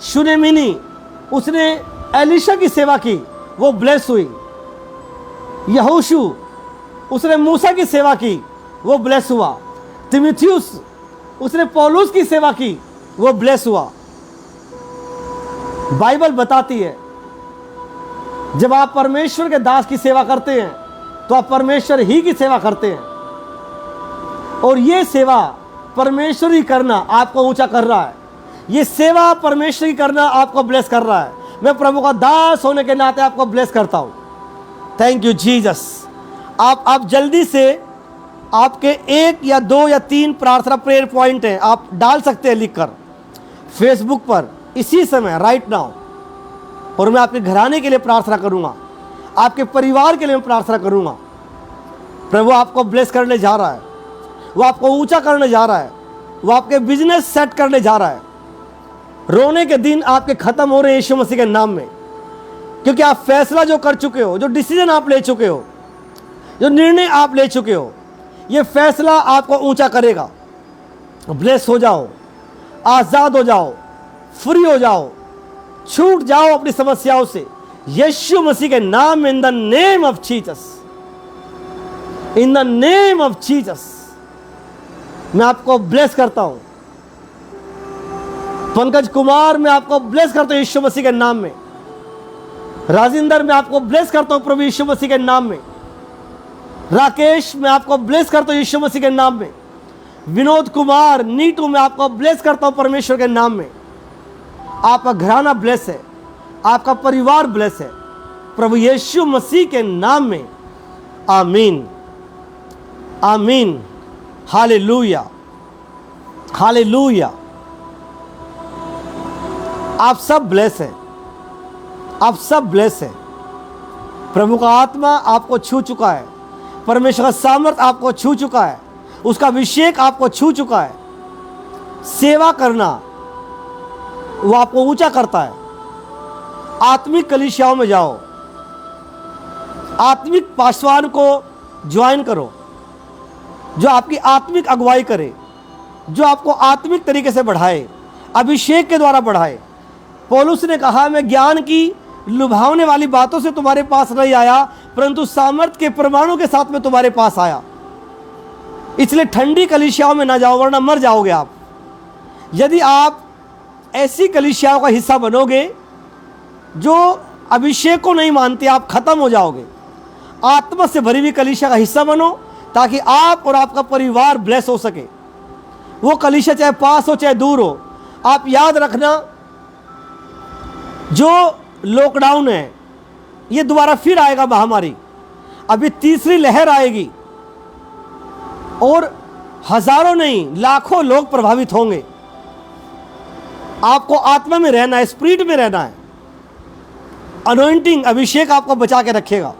सुनेमिनी, उसने एलिशा की सेवा की, वो ब्लेस हुई। यहोशू, उसने मूसा की सेवा की, वो ब्लेस हुआ। तीमुथियुस, उसने पौलुस की सेवा की, वो ब्लेस हुआ। बाइबल बताती है जब आप परमेश्वर के दास की सेवा करते हैं तो आप परमेश्वर ही की सेवा करते हैं, और ये सेवा परमेश्वर ही करना आपको ऊंचा कर रहा है। ये सेवा परमेश्वर ही करना आपको ब्लेस कर रहा है। मैं प्रभु का दास होने के नाते आपको ब्लेस करता हूं। Thank you Jesus. आप जल्दी से, आपके 1 या 2 या 3 प्रार्थना प्रेयर पॉइंट हैं, आप डाल सकते हैं लिखकर फेसबुक पर इसी समय राइट नाउ, और मैं आपके घराने के लिए प्रार्थना करूंगा, आपके परिवार के लिए मैं प्रार्थना करूंगा। प्रभु आपको ब्लेस करने जा रहा है, वो आपको ऊंचा करने जा रहा है, वो आपके बिजनेस सेट करने जा रहा है। रोने के दिन आपके खत्म हो रहे हैं यीशु मसीह के नाम में, क्योंकि आप फैसला जो कर चुके हो, जो डिसीजन आप ले चुके हो, जो निर्णय आप ले चुके हो, ये फैसला आपको ऊंचा करेगा। ब्लेस हो जाओ, आज़ाद हो जाओ, फ्री हो जाओ, छूट जाओ अपनी समस्याओं से यीशु मसीह के नाम में। In the name of Jesus, in the name of Jesus मैं आपको ब्लेस करता हूं। पंकज कुमार मैं आपको ब्लेस करता हूं यीशु मसीह के नाम में। राजेंद्र मैं आपको ब्लेस करता हूं प्रभु यीशु मसीह के नाम में। राकेश मैं आपको ब्लेस करता हूं यीशु मसीह के नाम में। विनोद कुमार, नीटू मैं आपको ब्लेस करता हूं परमेश्वर के नाम में। आपका घराना ब्लेस है, आपका परिवार ब्लेस है प्रभु यीशु मसीह के नाम में। आमीन, आमीन, हालेलुया, हालेलुया। आप सब ब्लेस हैं, आप सब ब्लेस हैं। प्रभु का आत्मा आपको छू चुका है, परमेश्वर का सामर्थ आपको छू चुका है, उसका अभिषेक आपको छू चुका है। सेवा करना वो आपको ऊंचा करता है। आत्मिक कलीसियाओं में जाओ, आत्मिक पासवान को ज्वाइन करो, जो आपकी आत्मिक अगुवाई करे, जो आपको आत्मिक तरीके से बढ़ाए, अभिषेक के द्वारा बढ़ाए। पौलुस ने कहा, मैं ज्ञान की लुभावने वाली बातों से तुम्हारे पास नहीं आया, परंतु सामर्थ के प्रमाणों के साथ में तुम्हारे पास आया। इसलिए ठंडी कलीसियाओं में ना जाओ, वरना मर जाओगे आप। यदि आप ऐसी कलीसियाओं का हिस्सा बनोगे जो अभिषेक को नहीं मानती, आप खत्म हो जाओगे। आत्मा से भरी हुई कलीसिया का हिस्सा बनो, ताकि आप और आपका परिवार ब्लेस हो सके। वो कलीसिया चाहे पास हो चाहे दूर हो। आप याद रखना, जो लॉकडाउन है ये दोबारा फिर आएगा महामारी। अभी तीसरी लहर आएगी और हजारों नहीं लाखों लोग प्रभावित होंगे। आपको आत्मा में रहना है, स्पिरिट में रहना है। अनॉइंटिंग, अभिषेक आपको बचा के रखेगा।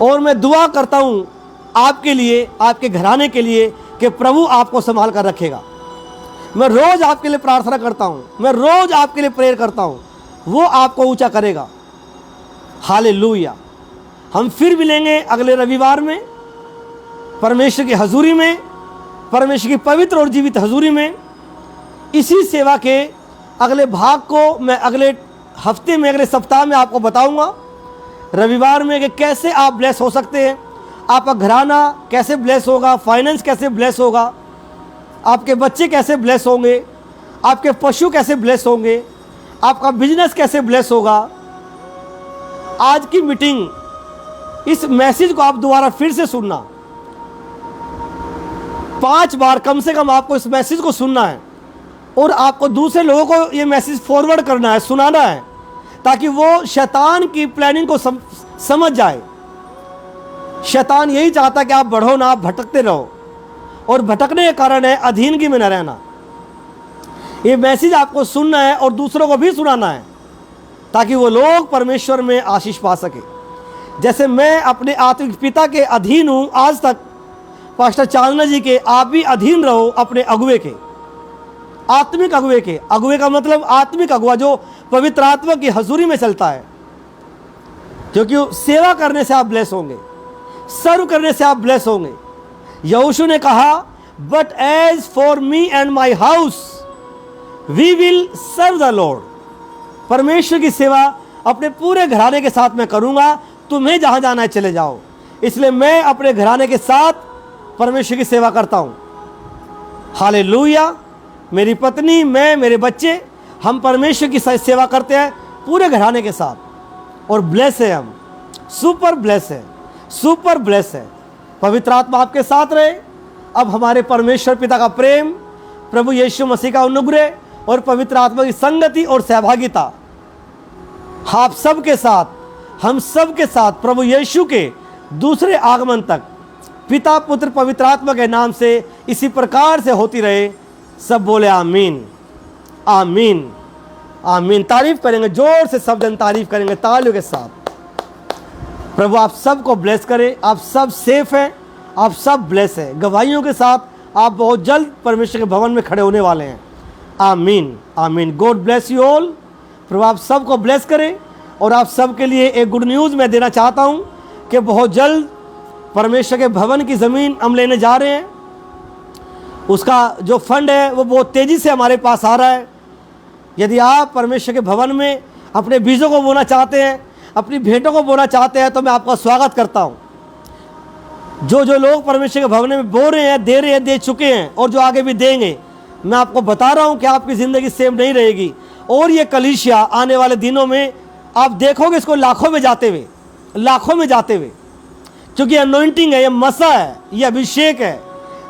और मैं दुआ करता हूं आपके लिए, आपके घराने के लिए, कि प्रभु आपको संभाल कर रखेगा। मैं रोज आपके लिए प्रार्थना करता हूं, मैं रोज आपके लिए प्रेयर करता हूं। वो आपको ऊंचा करेगा। हालेलुया। हम फिर मिलेंगे अगले रविवार में, परमेश्वर की हजूरी में, परमेश्वर की पवित्र और जीवित हजूरी में। इसी सेवा के अगले भाग को मैं अगले हफ्ते में, अगले सप्ताह में आपको बताऊंगा, रविवार में, कि कैसे आप ब्लेस हो सकते हैं। आपका घराना कैसे ब्लेस होगा, फाइनेंस कैसे ब्लेस होगा, आपके बच्चे कैसे ब्लेस होंगे, आपके पशु कैसे ब्लेस होंगे, आपका बिजनेस कैसे ब्लेस होगा। आज की मीटिंग, इस मैसेज को आप दोबारा फिर से सुनना। 5 बार कम से कम आपको इस मैसेज को सुनना है, और आपको दूसरे लोगों को ये मैसेज फॉरवर्ड करना है, सुनाना है, ताकि वो शैतान की प्लानिंग को समझ जाए। शैतान यही चाहता है कि आप बढ़ो ना, आप भटकते रहो, और भटकने के कारण है अधीनगी में न रहना। ये मैसेज आपको सुनना है और दूसरों को भी सुनाना है, ताकि वो लोग परमेश्वर में आशीष पा सके। जैसे मैं अपने आत्मिक पिता के अधीन हूँ आज तक, पास्टर चांदना जी के आप भी अधीन रहो अपने अगुवे के, आत्मिक अगुवे के। अगुवे का मतलब आत्मिक अगुवा, जो पवित्र आत्मा की हजूरी में चलता है। क्योंकि सेवा करने से आप ब्लेस होंगे, सर्व करने से आप ब्लेस होंगे। यहोशू ने कहा, but as for me and my house we will serve the Lord. परमेश्वर की सेवा अपने पूरे घराने के साथ मैं करूंगा। तुम्हें जहां जाना है चले जाओ। इसलिए मैं अपने घराने के साथ परमेश्वर की सेवा करता हूं। हालेलुया। मेरी पत्नी, मैं, मेरे बच्चे, हम परमेश्वर की सेवा करते हैं पूरे घराने के साथ, और ब्लेस है। हम सुपर ब्लेस है, सुपर ब्लेस है। पवित्र आत्मा आपके साथ रहे। अब हमारे परमेश्वर पिता का प्रेम, प्रभु यीशु मसीह का अनुग्रह और पवित्र आत्मा की संगति और सहभागिता आप सबके साथ, हम सब के साथ, प्रभु यीशु के दूसरे आगमन तक पिता, पुत्र, पवित्र आत्मा के नाम से इसी प्रकार से होती रहे। सब बोले आमीन, आमीन, आमीन। तारीफ करेंगे जोर से, सब जन तारीफ करेंगे तालियों के साथ। प्रभु आप सबको ब्लेस करें। आप सब सेफ हैं, आप सब ब्लेस हैं। गवाहियों के साथ आप बहुत जल्द परमेश्वर के भवन में खड़े होने वाले हैं। आमीन आमीन। God bless you all. प्रभु आप सबको ब्लेस करें। और आप सबके लिए एक गुड न्यूज़ मैं देना चाहता हूँ कि बहुत जल्द परमेश्वर के भवन की ज़मीन हम लेने जा रहे हैं। उसका जो फंड है वो बहुत तेज़ी से हमारे पास आ रहा है। यदि आप परमेश्वर के भवन में अपने बीजों को बोना चाहते हैं, अपनी भेंटों को बोना चाहते हैं, तो मैं आपका स्वागत करता हूँ। जो जो लोग परमेश्वर के भवन में बो रहे हैं, दे रहे हैं, दे चुके हैं और जो आगे भी देंगे, मैं आपको बता रहा हूँ कि आपकी ज़िंदगी सेम नहीं रहेगी। और ये कलीसिया आने वाले दिनों में आप देखोगे इसको लाखों में जाते हुए, लाखों में जाते हुए, क्योंकि अनॉइंटिंग है, ये मसा है, ये अभिषेक है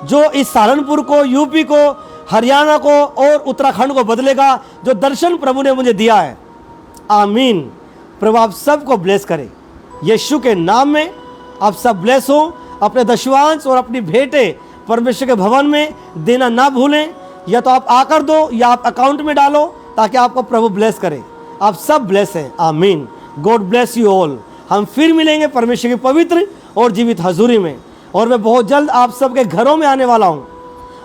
जो इस सहारनपुर को, यूपी को, हरियाणा को और उत्तराखंड को बदलेगा, जो दर्शन प्रभु ने मुझे दिया है। आमीन। प्रभु आप सबको ब्लेस करें यीशु के नाम में। आप सब ब्लेस हो। अपने दशवांश और अपनी भेंटें परमेश्वर के भवन में देना ना भूलें। या तो आप आकर दो या आप अकाउंट में डालो, ताकि आपको प्रभु ब्लेस करे। आप सब ब्लेस हैं। आमीन। God bless you all. हम फिर मिलेंगे परमेश्वर की पवित्र और जीवित हजूरी में। और मैं बहुत जल्द आप सबके घरों में आने वाला हूँ,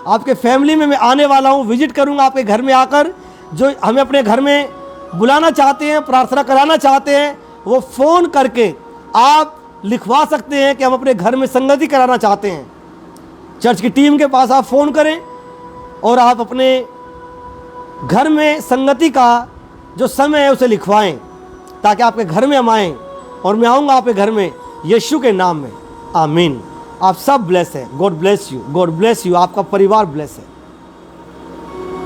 आपके फैमिली में मैं आने वाला हूँ, विजिट करूँगा आपके घर में आकर। जो हमें अपने घर में बुलाना चाहते हैं, प्रार्थना कराना चाहते हैं, वो फ़ोन करके आप लिखवा सकते हैं कि हम अपने घर में संगति कराना चाहते हैं। चर्च की टीम के पास आप फ़ोन करें और आप अपने घर में संगति का जो समय है उसे लिखवाएं, ताकि आपके घर में हम आएँ और मैं आऊँगा आपके घर में यीशु के नाम में। आमीन। आप सब ब्लेस हैं। God bless you. God bless you. आपका परिवार ब्लेस है।